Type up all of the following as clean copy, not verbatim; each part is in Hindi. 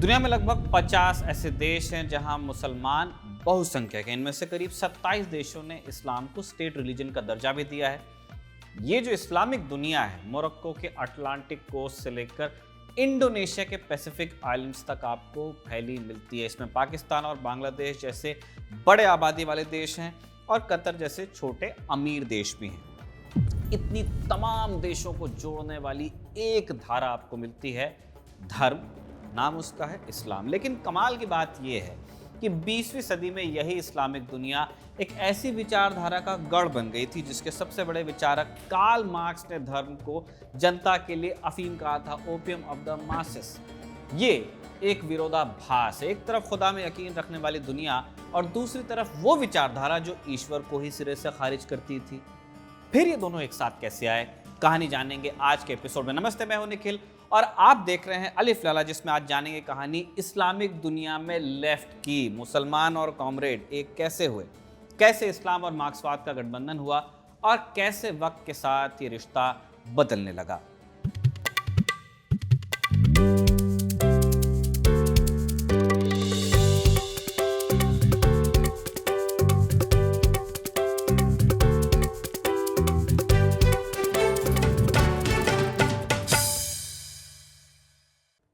दुनिया में लगभग 50 ऐसे देश हैं जहां मुसलमान बहुसंख्यक हैं। इनमें से करीब 27 देशों ने इस्लाम को स्टेट रिलीजन का दर्जा भी दिया है। ये जो इस्लामिक दुनिया है, मोरक्को के अटलांटिक कोस्ट से लेकर इंडोनेशिया के पैसिफिक आइलैंड्स तक आपको फैली मिलती है। इसमें पाकिस्तान और बांग्लादेश जैसे बड़े आबादी वाले देश हैं और कतर जैसे छोटे अमीर देश भी हैं। इतनी तमाम देशों को जोड़ने वाली एक धारा आपको मिलती है, धर्म, नाम उसका है इस्लाम। लेकिन कमाल की बात यह है कि 20वीं सदी में यही इस्लामिक दुनिया एक ऐसी विचारधारा का गढ़ बन गई थी जिसके सबसे बड़े विचारक कार्ल मार्क्स ने धर्म को जनता के लिए अफीम कहा था, ओपियम ऑफ द मासेस। ये एक विरोधाभास है, एक तरफ खुदा में यकीन रखने वाली दुनिया और दूसरी तरफ वो विचारधारा जो ईश्वर को ही सिरे से खारिज करती थी। फिर ये दोनों एक साथ कैसे आए, कहानी जानेंगे आज के एपिसोड में। नमस्ते, मैं हूं निखिल और आप देख रहे हैं अलिफ लाला, जिसमें आज जानेंगे कहानी इस्लामिक दुनिया में लेफ्ट की। मुसलमान और कॉमरेड एक कैसे हुए, कैसे इस्लाम और मार्क्सवाद का गठबंधन हुआ और कैसे वक्त के साथ ये रिश्ता बदलने लगा।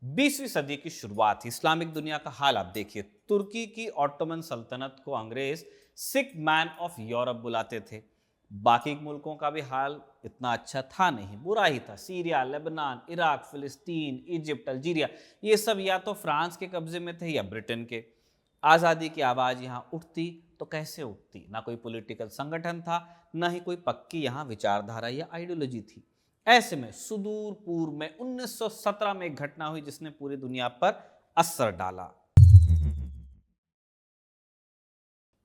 20वीं सदी की शुरुआत, इस्लामिक दुनिया का हाल आप देखिए। तुर्की की ऑटोमन सल्तनत को अंग्रेज सिक मैन ऑफ यूरोप बुलाते थे। बाकी मुल्कों का भी हाल इतना अच्छा था नहीं, बुरा ही था। सीरिया, लेबनान, इराक, फिलिस्तीन, इजिप्ट, अल्जीरिया, ये सब या तो फ्रांस के कब्जे में थे या ब्रिटेन के। आज़ादी की आवाज़ यहाँ उठती तो कैसे उठती? ना कोई पॉलिटिकल संगठन था, ना ही कोई पक्की यहाँ विचारधारा या आइडियोलॉजी थी। ऐसे में सुदूर पूर्व में 1917 में एक घटना हुई जिसने पूरी दुनिया पर असर डाला।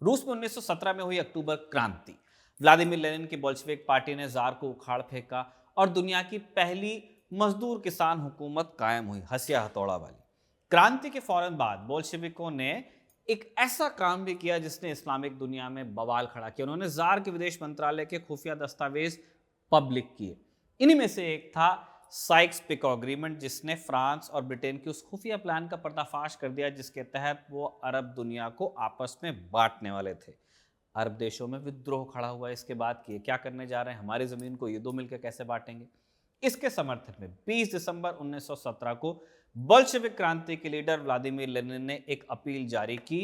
रूस में 1917 में हुई अक्टूबर क्रांति। व्लादिमीर लेनिन की बोल्शेविक पार्टी ने जार को उखाड़ फेंका और दुनिया की पहली मजदूर किसान हुकूमत कायम हुई, हंसिया हथौड़ा वाली। क्रांति के फौरन बाद बोल्शेविकों ने एक ऐसा काम भी किया जिसने इस्लामिक दुनिया में बवाल खड़ा किया। उन्होंने जार के विदेश मंत्रालय के खुफिया दस्तावेज पब्लिक किए। इन्हीं में से एक था साइक्स-पिको एग्रीमेंट, जिसने फ्रांस और ब्रिटेन के उस खुफिया प्लान का पर्दाफाश कर दिया जिसके तहत वो अरब दुनिया को आपस में बांटने वाले थे। अरब देशों में विद्रोह खड़ा हुआ इसके बाद कि ये क्या करने जा रहे हैं, हमारी ज़मीन को ये दो मिलकर कैसे बांटेंगे। इसके समर्थन में 20 दिसंबर 1917 को बोल्शेविक क्रांति के लीडर व्लादिमीर लेनिन ने एक अपील जारी की,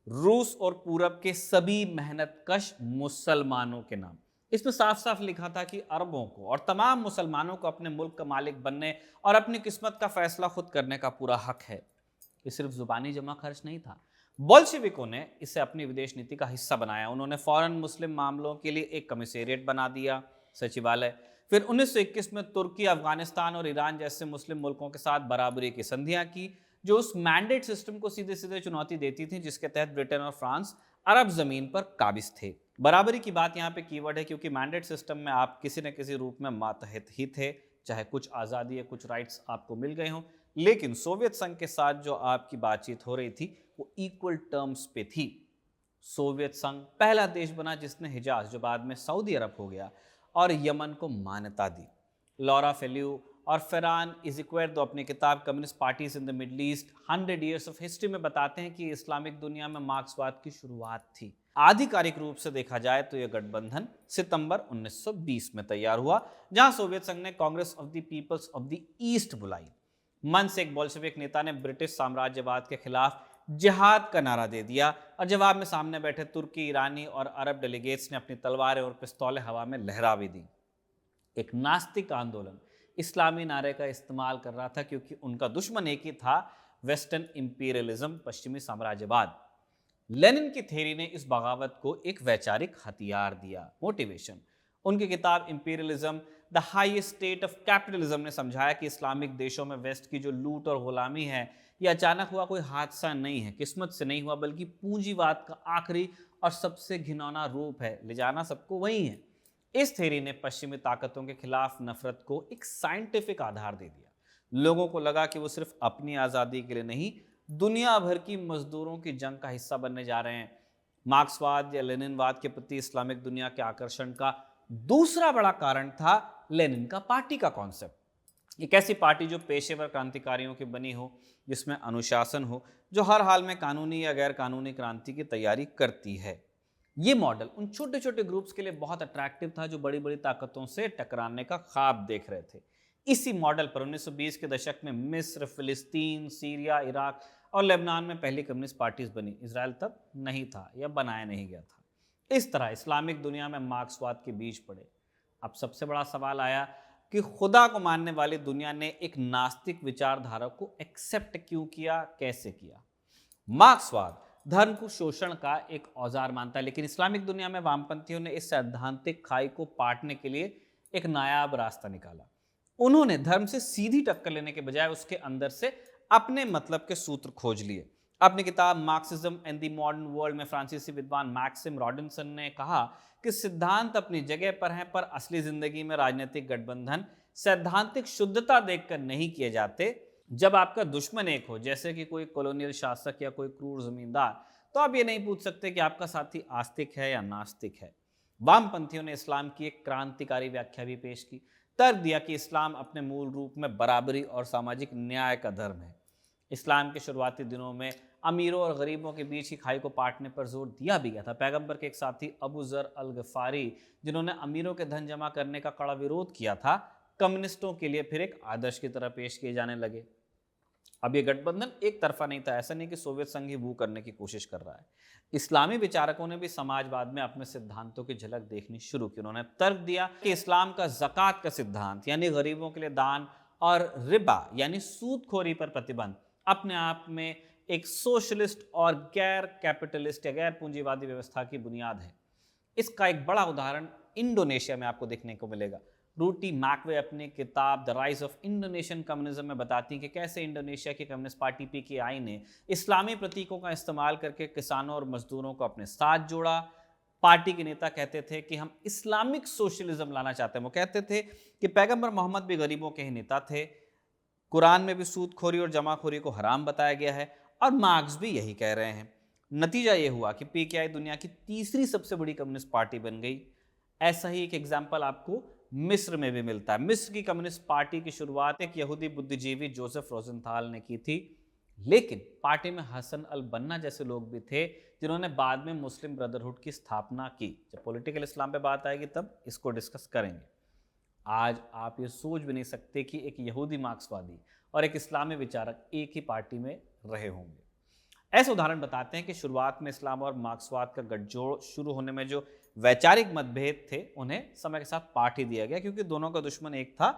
रूस और पूरब के सभी मेहनतकश मुसलमानों के नाम। इसमें साफ साफ लिखा था कि अरबों को और तमाम मुसलमानों को अपने मुल्क का मालिक बनने और अपनी किस्मत का फैसला खुद करने का पूरा हक है। ये सिर्फ जुबानी जमा खर्च नहीं था। बोल्शेविकों ने इसे अपनी विदेश नीति का हिस्सा बनाया। उन्होंने फॉरेन मुस्लिम मामलों के लिए एक कमिश्नरेट बना दिया, सचिवालय। फिर 1921 में तुर्की, अफगानिस्तान और ईरान जैसे मुस्लिम मुल्कों के साथ बराबरी की संधियां की, जो उस मैंडेट सिस्टम को सीधे सीधे चुनौती देती थी जिसके तहत ब्रिटेन और फ्रांस अरब जमीन पर काबिज थे। बराबरी की बात यहाँ पे कीवर्ड है क्योंकि मैंडेट सिस्टम में आप किसी न किसी रूप में मातहत ही थे, चाहे कुछ आज़ादी या कुछ राइट्स आपको मिल गए हों। लेकिन सोवियत संघ के साथ जो आपकी बातचीत हो रही थी वो इक्वल टर्म्स पे थी। सोवियत संघ पहला देश बना जिसने हिजाज, जो बाद में सऊदी अरब हो गया, और यमन को मान्यता दी। लॉरा फेल्यू और फेरान इज़िक्वेट अपनी किताब communist parties in the middle east 100 years of history में बताते हैं कि इस्लामिक दुनिया में मार्क्सवाद की शुरुआत थी। आधिकारिक रूप से देखा जाए तो यह गठबंधन सितंबर 1920 में तैयार हुआ, जहां सोवियत संघ ने Congress of the Peoples of the East बुलाई। मन से एक बोल्शेविक नेता ने ब्रिटिश साम्राज्यवाद के खिलाफ जिहाद का नारा दे दिया और जवाब में सामने बैठे तुर्की, ईरानी और अरब डेलीगेट्स ने अपनी तलवारें और पिस्तौलें हवा में लहरा भी दी। एक नास्तिक आंदोलन इस्लामी नारे का इस्तेमाल कर रहा था क्योंकि उनका दुश्मन एक ही था, वेस्टर्न इंपीरियलिज्म, पश्चिमी साम्राज्यवाद। लेनिन की थ्योरी ने इस बगावत को एक वैचारिक हथियार दिया, मोटिवेशन। उनकी किताब imperialism the highest state of capitalism ने समझाया कि इस्लामिक देशों में वेस्ट की जो लूट और गुलामी है, यह अचानक हुआ कोई हादसा नहीं है, किस्मत से नहीं हुआ, बल्कि पूंजीवाद का आखिरी और सबसे घिनौना रूप है। ले जाना सबको वही है। इस थ्योरी ने पश्चिमी ताकतों के खिलाफ नफरत को एक साइंटिफिक आधार दे दिया। लोगों को लगा कि वो सिर्फ अपनी आज़ादी के लिए नहीं, दुनिया भर की मजदूरों की जंग का हिस्सा बनने जा रहे हैं। मार्क्सवाद या लेनिनवाद के प्रति इस्लामिक दुनिया के आकर्षण का दूसरा बड़ा कारण था लेनिन का पार्टी का कॉन्सेप्ट। एक ऐसी पार्टी जो पेशेवर क्रांतिकारियों की बनी हो, जिसमें अनुशासन हो, जो हर हाल में कानूनी या गैर कानूनी क्रांति की तैयारी करती है। ये मॉडल उन छोटे छोटे ग्रुप्स के लिए बहुत अट्रैक्टिव था जो बड़ी बड़ी ताकतों से टकराने का ख्वाब देख रहे थे। इसी मॉडल पर 1920 के दशक में मिस्र, फिलिस्तीन, सीरिया, इराक और लेबनान में पहली कम्युनिस्ट पार्टीज बनी। इसराइल तब नहीं था या बनाया नहीं गया था। इस तरह इस्लामिक दुनिया में मार्क्सवाद के बीज पड़े। अब सबसे बड़ा सवाल आया कि खुदा को मानने वाली दुनिया ने एक नास्तिक विचारधारा को एक्सेप्ट क्यों किया, कैसे किया। मार्क्सवाद धर्म को शोषण का एक औजार मानता है, लेकिन इस्लामिक दुनिया में वामपंथियों ने इस सैद्धांतिक खाई को पाटने के लिए एक नायाब रास्ता निकाला। उन्होंने धर्म से सीधी टक्कर लेने के बजाय उसके अंदर से अपने मतलब के सूत्र खोज लिए। अपनी किताब Marxism and the modern world में फ्रांसीसी विद्वान मैक्सिम रॉबिन्सन ने कहा कि सिद्धांत अपनी जगह पर हैं, पर असली जिंदगी में राजनीतिक गठबंधन सैद्धांतिक शुद्धता देखकर नहीं किए जाते। जब आपका दुश्मन एक हो, जैसे कि कोई कॉलोनियल शासक या कोई क्रूर जमींदार, तो आप ये नहीं पूछ सकते कि आपका साथी आस्तिक है या नास्तिक है। वामपंथियों ने इस्लाम की एक क्रांतिकारी व्याख्या भी पेश की। तर्क दिया कि इस्लाम अपने मूल रूप में बराबरी और सामाजिक न्याय का धर्म है। इस्लाम के शुरुआती दिनों में अमीरों और गरीबों के बीच की खाई को पाटने पर जोर दिया भी गया था। पैगंबर के एक साथी अबू जर अल गफारी, जिन्होंने अमीरों के धन जमा करने का कड़ा विरोध किया था, कम्युनिस्टों के लिए फिर एक आदर्श की तरह पेश किए जाने लगे। अब ये गठबंधन एक तरफा नहीं था। ऐसा नहीं कि सोवियत संघ ही वो करने की कोशिश कर रहा है। इस्लामी विचारकों ने भी समाजवाद में अपने सिद्धांतों की झलक देखनी शुरू की। उन्होंने तर्क दिया कि इस्लाम का ज़कात का सिद्धांत, यानी गरीबों के लिए दान, और रिबा यानी सूदखोरी पर प्रतिबंध, अपने आप में एक सोशलिस्ट और गैर कैपिटलिस्ट या गैर पूंजीवादी व्यवस्था की बुनियाद है। इसका एक बड़ा उदाहरण इंडोनेशिया में आपको देखने को मिलेगा। रूटी मैकवे अपनी किताब the rise of Indonesian communism में बताती हैं कि कैसे इंडोनेशिया की कम्युनिस्ट पार्टी पीकेआई ने इस्लामी प्रतीकों का इस्तेमाल करके किसानों और मजदूरों को अपने साथ जोड़ा। पार्टी के नेता कहते थे कि हम इस्लामिक सोशलिज्म लाना चाहते हैं। वो कहते थे कि पैगंबर मोहम्मद भी गरीबों के ही नेता थे, कुरान में भी सूदखोरी और जमाखोरी को हराम बताया गया है, और मार्क्स भी यही कह रहे हैं। नतीजा ये हुआ कि पीकेआई दुनिया की तीसरी सबसे बड़ी कम्युनिस्ट पार्टी बन गई। ऐसा ही एक एग्जाम्पल आपको मिस्र में भी मिलता है। मिस्र की कम्युनिस्ट पार्टी की शुरुआत एक यहूदी बुद्धिजीवी जोसेफ रोजेंथाल ने की थी, लेकिन पार्टी में हसन अल बन्ना जैसे लोग भी थे, जिन्होंने बाद में मुस्लिम ब्रदरहुड की स्थापना की। जब पॉलिटिकल इस्लाम पे बात आएगी तब इसको डिस्कस करेंगे। आज आप ये सोच भी नहीं सकते कि एक यहूदी मार्क्सवादी और एक इस्लामी विचारक एक ही पार्टी में रहे होंगे। ऐसे उदाहरण बताते हैं कि शुरुआत में इस्लाम और मार्क्सवाद का गठजोड़ शुरू होने में जो वैचारिक मतभेद थे, उन्हें समय के साथ पार्ट ही दिया गया, क्योंकि दोनों का दुश्मन एक था,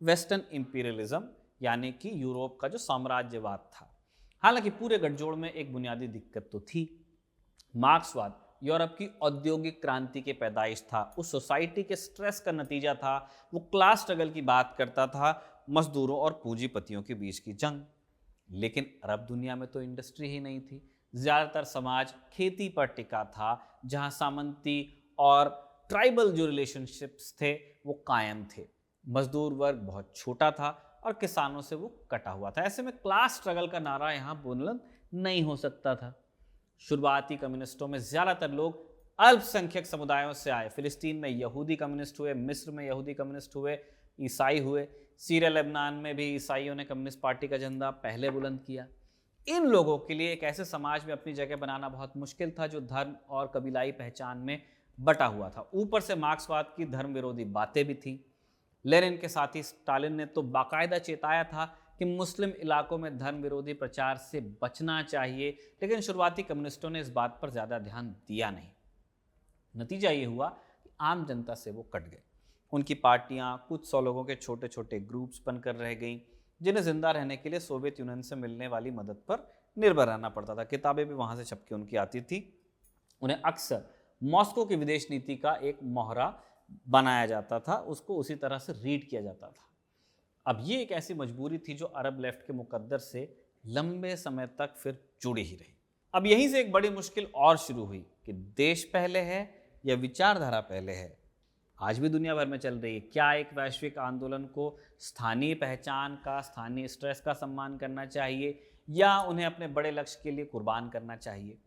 वेस्टर्न इंपीरियलिज्म, यानी कि यूरोप का जो साम्राज्यवाद था। हालांकि पूरे गठजोड़ में एक बुनियादी दिक्कत तो थी। मार्क्सवाद यूरोप की औद्योगिक क्रांति के पैदाइश था, उस सोसाइटी के स्ट्रेस का नतीजा था। वो क्लास स्ट्रगल की बात करता था, मजदूरों और पूंजीपतियों के बीच की जंग। लेकिन अरब दुनिया में तो इंडस्ट्री ही नहीं थी। ज़्यादातर समाज खेती पर टिका था, जहां सामंती और ट्राइबल जो रिलेशनशिप्स थे वो कायम थे। मजदूर वर्ग बहुत छोटा था और किसानों से वो कटा हुआ था। ऐसे में क्लास स्ट्रगल का नारा यहाँ बुलंद नहीं हो सकता था। शुरुआती कम्युनिस्टों में ज़्यादातर लोग अल्पसंख्यक समुदायों से आए। फिलिस्तीन में यहूदी कम्युनिस्ट हुए, मिस्र में यहूदी कम्युनिस्ट हुए, ईसाई हुए। सीरिया, लेबनान में भी ईसाइयों ने कम्युनिस्ट पार्टी का झंडा पहले बुलंद किया। इन लोगों के लिए एक ऐसे समाज में अपनी जगह बनाना बहुत मुश्किल था जो धर्म और कबीलाई पहचान में बटा हुआ था। ऊपर से मार्क्सवाद की धर्म विरोधी बातें भी थीं। लेनिन के साथी स्टालिन ने तो बाकायदा चेताया था कि मुस्लिम इलाकों में धर्म विरोधी प्रचार से बचना चाहिए, लेकिन शुरुआती कम्युनिस्टों ने इस बात पर ज़्यादा ध्यान दिया नहीं। नतीजा ये हुआ कि आम जनता से वो कट गए। उनकी पार्टियां कुछ सौ लोगों के छोटे छोटे ग्रुप्स बनकर रह गईं, जिन्हें जिंदा रहने के लिए सोवियत यूनियन से मिलने वाली मदद पर निर्भर रहना पड़ता था। किताबें भी वहाँ से छप के उनकी आती थी। उन्हें अक्सर मॉस्को की विदेश नीति का एक मोहरा बनाया जाता था, उसको उसी तरह से रीड किया जाता था। अब ये एक ऐसी मजबूरी थी जो अरब लेफ्ट के मुकद्दर से लंबे समय तक फिर जुड़ी ही रही। अब यहीं से एक बड़ी मुश्किल और शुरू हुई कि देश पहले है या विचारधारा पहले है। आज भी दुनिया भर में चल रही है। क्या एक वैश्विक आंदोलन को स्थानीय पहचान का, स्थानीय स्ट्रेस का सम्मान करना चाहिए, या उन्हें अपने बड़े लक्ष्य के लिए कुर्बान करना चाहिए?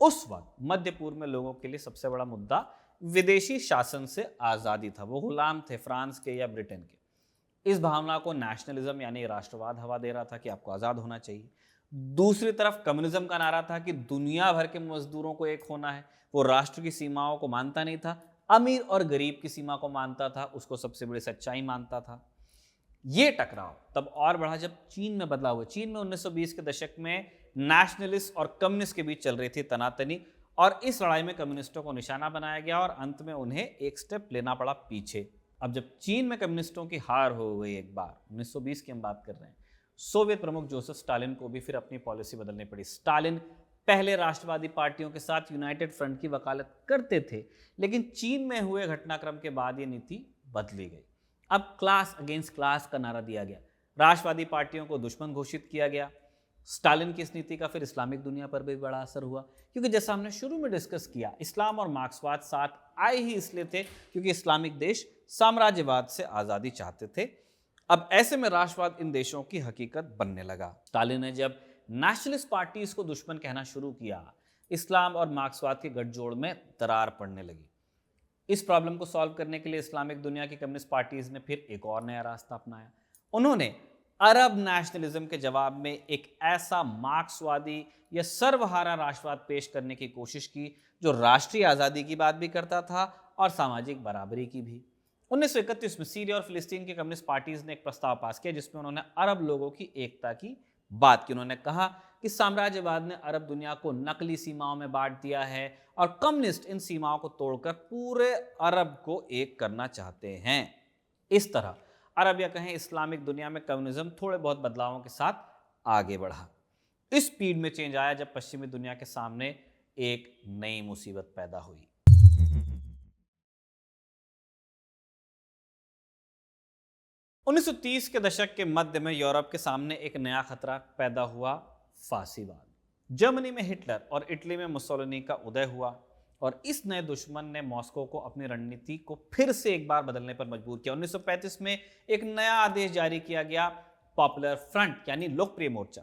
उस वक्त मध्य पूर्व में लोगों के लिए सबसे बड़ा मुद्दा विदेशी शासन से आज़ादी था। वो गुलाम थे फ्रांस के या ब्रिटेन के। इस भावना को नेशनलिज्म यानी राष्ट्रवाद हवा दे रहा था कि आपको आज़ाद होना चाहिए। दूसरी तरफ कम्युनिज्म का नारा था कि दुनिया भर के मजदूरों को एक होना है। वो राष्ट्र की सीमाओं को मानता नहीं था, अमीर और गरीब की सीमा को मानता था, उसको सबसे बड़ी सच्चाई मानता था। ये टकराव तब और बढ़ा जब चीन में बदलाव हुआ। चीन में 1920 के दशक में नेशनलिस्ट और कम्युनिस्ट के बीच चल रही थी तनातनी, और इस लड़ाई में कम्युनिस्टों को निशाना बनाया गया और अंत में उन्हें एक स्टेप लेना पड़ा पीछे। अब जब चीन में कम्युनिस्टों की हार हो गई एक बार, 1920 की हम बात कर रहे हैं, सोवियत प्रमुख जोसेफ स्टालिन को भी फिर अपनी पॉलिसी बदलनी पड़ी। स्टालिन पहले राष्ट्रवादी पार्टियों के साथ यूनाइटेड फ्रंट की वकालत करते थे, लेकिन चीन में हुए घटनाक्रम के बाद ये नीति बदली गई। अब क्लास अगेंस्ट क्लास का नारा दिया गया, राष्ट्रवादी पार्टियों को दुश्मन घोषित किया गया। स्टालिन की इस नीति का फिर इस्लामिक दुनिया पर भी बड़ा असर हुआ, क्योंकि जैसा हमने शुरू में डिस्कस किया, इस्लाम और मार्क्सवाद साथ आए ही इसलिए थे क्योंकि इस्लामिक देश साम्राज्यवाद से आज़ादी चाहते थे। अब ऐसे में राष्ट्रवाद इन देशों की हकीकत बनने लगा। स्टालिन ने जब नेशनलिस्ट पार्टीज को दुश्मन कहना शुरू किया, इस्लाम और मार्क्सवाद के गठजोड़ में दरार पड़ने लगी। इस प्रॉब्लम को सॉल्व करने के लिए इस्लामिक दुनिया की कम्युनिस्ट पार्टीज ने फिर एक और नया रास्ता अपनाया। उन्होंने अरब नेशनलिज्म के जवाब में एक ऐसा मार्क्सवादी या सर्वहारा राष्ट्रवाद पेश करने की कोशिश की जो राष्ट्रीय आज़ादी की बात भी करता था और सामाजिक बराबरी की भी। 1931 में सीरिया और फिलिस्तीन की कम्युनिस्ट पार्टीज ने एक प्रस्ताव पास किया जिसमें उन्होंने अरब लोगों की एकता की बात की। उन्होंने कहा कि साम्राज्यवाद ने अरब दुनिया को नकली सीमाओं में बांट दिया है और कम्युनिस्ट इन सीमाओं को तोड़कर पूरे अरब को एक करना चाहते हैं। इस तरह अरब या कहें इस्लामिक दुनिया में कम्युनिज्म थोड़े बहुत बदलावों के साथ आगे बढ़ा। इस स्पीड में चेंज आया जब पश्चिमी दुनिया के सामने एक नई मुसीबत पैदा हुई। उन्नीस सौ 30 के दशक के मध्य में यूरोप के सामने एक नया खतरा पैदा हुआ, फासीवाद। जर्मनी में हिटलर और इटली में मुसोलिनी का उदय हुआ और इस नए दुश्मन ने मॉस्को को अपनी रणनीति को फिर से एक बार बदलने पर मजबूर किया। 1935 में एक नया आदेश जारी किया गया, पॉपुलर फ्रंट यानी लोकप्रिय मोर्चा।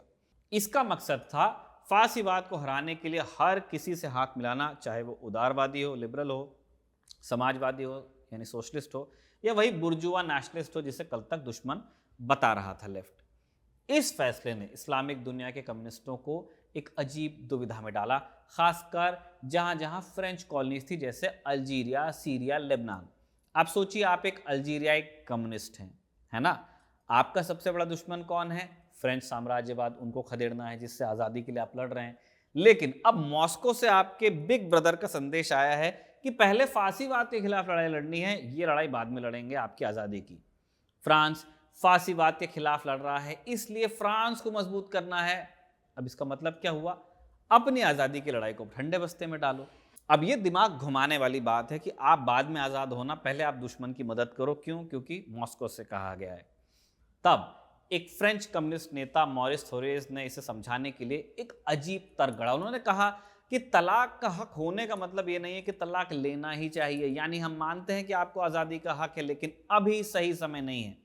इसका मकसद था फासीवाद को हराने के लिए हर किसी से हाथ मिलाना, चाहे वो उदारवादी हो, लिबरल हो, समाजवादी हो यानी सोशलिस्ट हो, या वही बुर्जुआ नेशनलिस्ट हो जिसे कल तक दुश्मन बता रहा था लेफ्ट। इस फैसले ने इस्लामिक दुनिया के कम्युनिस्टों को एक अजीब दुविधा में डाला, खासकर जहां जहां फ्रेंच कॉलोनीज थी जैसे अल्जीरिया, सीरिया, लेबनान। आप सोचिए, आप एक अल्जीरियाई कम्युनिस्ट हैं, है ना? आपका सबसे बड़ा दुश्मन कौन है? फ्रेंच साम्राज्यवाद, उनको खदेड़ना है जिससे आज़ादी के लिए आप लड़ रहे हैं। लेकिन अब मॉस्को से आपके बिग ब्रदर का संदेश आया है कि पहले फासीवाद के खिलाफ लड़ाई लड़नी है, ये लड़ाई बाद में लड़ेंगे आपकी आज़ादी की। फ्रांस फासीवाद के खिलाफ लड़ रहा है, इसलिए फ्रांस को मजबूत करना है। अब इसका मतलब क्या हुआ? अपनी आज़ादी की लड़ाई को ठंडे बस्ते में डालो। अब ये दिमाग घुमाने वाली बात है कि आप बाद में आज़ाद होना, पहले आप दुश्मन की मदद करो। क्यों? क्योंकि मॉस्को से कहा गया है। तब एक फ्रेंच कम्युनिस्ट नेता मॉरिस थोरेज ने इसे समझाने के लिए एक अजीब तर्क गढ़ा। उन्होंने कहा कि तलाक का हक होने का मतलब ये नहीं है कि तलाक लेना ही चाहिए, यानी हम मानते हैं कि आपको आज़ादी का हक है लेकिन अभी सही समय नहीं है।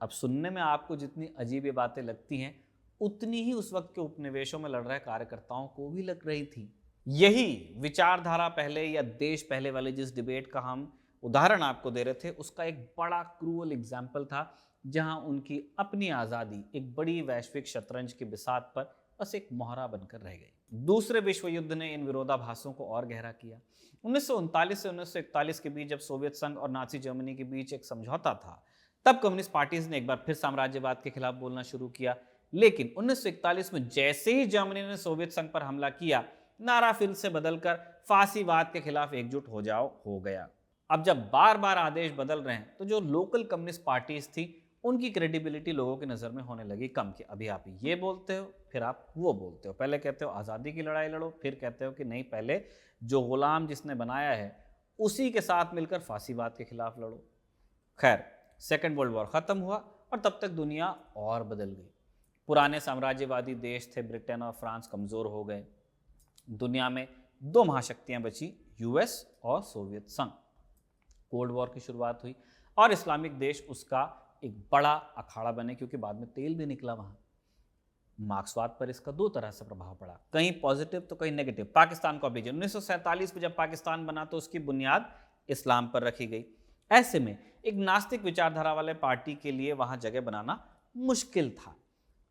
अब सुनने में आपको जितनी अजीब ये बातें लगती हैं, उतनी ही उस वक्त के उपनिवेशों में लड़ रहे कार्यकर्ताओं को भी लग रही थी। यही विचारधारा पहले या देश पहले वाले जिस डिबेट का हम उदाहरण आपको दे रहे थे, उसका एक बड़ा क्रूअल एग्जाम्पल था, जहां उनकी अपनी आज़ादी एक बड़ी वैश्विक शतरंज की बिसात पर बस एक मोहरा बनकर रह गई। दूसरे विश्व युद्ध ने इन विरोधाभासों को और गहरा किया। 1939 से 1941 के बीच जब सोवियत संघ और नाजी जर्मनी के बीच एक समझौता था, तब कम्युनिस्ट पार्टीज ने एक बार फिर साम्राज्यवाद के खिलाफ बोलना शुरू किया। लेकिन 1941 में जैसे ही जर्मनी ने सोवियत संघ पर हमला किया, नारा फिर से बदलकर फासीवाद के खिलाफ एकजुट हो जाओ हो गया। अब जब बार बार आदेश बदल रहे हैं, तो जो लोकल कम्युनिस्ट पार्टीज थी, उनकी क्रेडिबिलिटी लोगों की नज़र में होने लगी कम। कि अभी आप ये बोलते हो, फिर आप वो बोलते हो, पहले कहते हो आज़ादी की लड़ाई लड़ो, फिर कहते हो कि नहीं, पहले जो गुलाम जिसने बनाया है उसी के साथ मिलकर फासीवाद के खिलाफ लड़ो। खैर, सेकेंड वर्ल्ड वॉर ख़त्म हुआ और तब तक दुनिया और बदल गई। पुराने साम्राज्यवादी देश थे ब्रिटेन और फ्रांस कमज़ोर हो गए। दुनिया में दो महाशक्तियां बची, यूएस और सोवियत संघ। कोल्ड वॉर की शुरुआत हुई और इस्लामिक देश उसका एक बड़ा अखाड़ा बने, क्योंकि बाद में तेल भी निकला वहाँ। मार्क्सवाद पर इसका दो तरह से प्रभाव पड़ा, कहीं पॉजिटिव तो कहीं नेगेटिव। पाकिस्तान को भी 1947 में जब पाकिस्तान बना तो उसकी बुनियाद इस्लाम पर रखी गई। ऐसे में एक नास्तिक विचारधारा वाले पार्टी के लिए वहां जगह बनाना मुश्किल था।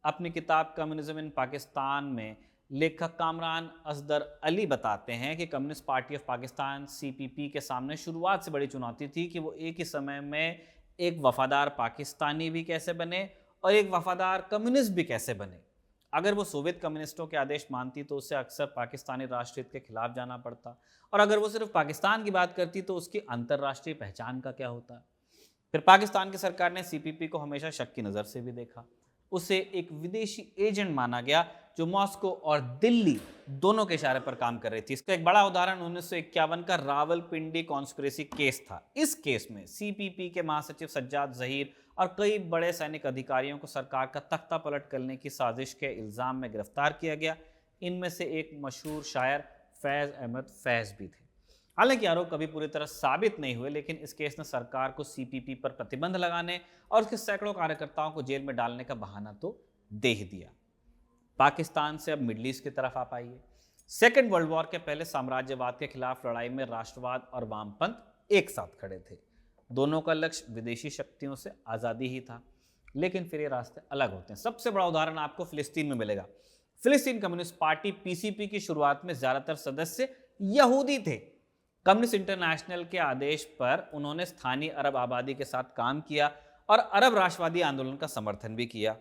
अपनी किताब कम्युनिज्म इन पाकिस्तान में लेखक कामरान असदर अली बताते हैं कि communist party of Pakistan CPP के सामने शुरुआत से बड़ी चुनौती थी कि वो एक ही समय में एक वफादार पाकिस्तानी भी कैसे बने और एक वफादार कम्युनिस्ट भी कैसे बने। अगर वो सोवियत कम्युनिस्टों के आदेश मानती तो उसे अक्सर पाकिस्तानी राष्ट्रहित के खिलाफ जाना पड़ता, और अगर वो सिर्फ पाकिस्तान की बात करती तो उसकी अंतर्राष्ट्रीय पहचान का क्या होता। फिर पाकिस्तान की सरकार ने सीपीपी को हमेशा शक की नज़र से भी देखा। उसे एक विदेशी एजेंट माना गया जो मॉस्को और दिल्ली दोनों के इशारे पर काम कर रही थी। इसका एक बड़ा उदाहरण 1951 का रावलपिंडी कॉन्स्पिरेसी केस था। इस केस में सीपीपी के महासचिव सज्जाद जहीर और कई बड़े सैनिक अधिकारियों को सरकार का तख्ता पलट करने की साजिश के इल्जाम में गिरफ्तार किया गया। इनमें से एक मशहूर शायर फैज़ अहमद फैज़ भी थे। हालांकि आरोप कभी पूरी तरह साबित नहीं हुए, लेकिन इस केस ने सरकार को सीपीपी पर प्रतिबंध लगाने और उसके सैकड़ों कार्यकर्ताओं को जेल में डालने का बहाना तो दे ही दिया। पाकिस्तान से अब मिडल ईस्ट की तरफ आ पाइए। सेकेंड वर्ल्ड वॉर के पहले साम्राज्यवाद के खिलाफ लड़ाई में राष्ट्रवाद और वामपंथ एक साथ खड़े थे। दोनों का लक्ष्य विदेशी शक्तियों से आज़ादी ही था, लेकिन फिर ये रास्ते अलग होते हैं। सबसे बड़ा उदाहरण आपको फिलिस्तीन में मिलेगा। फिलिस्तीन कम्युनिस्ट पार्टी पीसीपी की शुरुआत में ज्यादातर सदस्य यहूदी थे। कम्युनिस्ट इंटरनेशनल के आदेश पर उन्होंने स्थानीय अरब आबादी के साथ काम किया और अरब राष्ट्रवादी आंदोलन का समर्थन भी किया।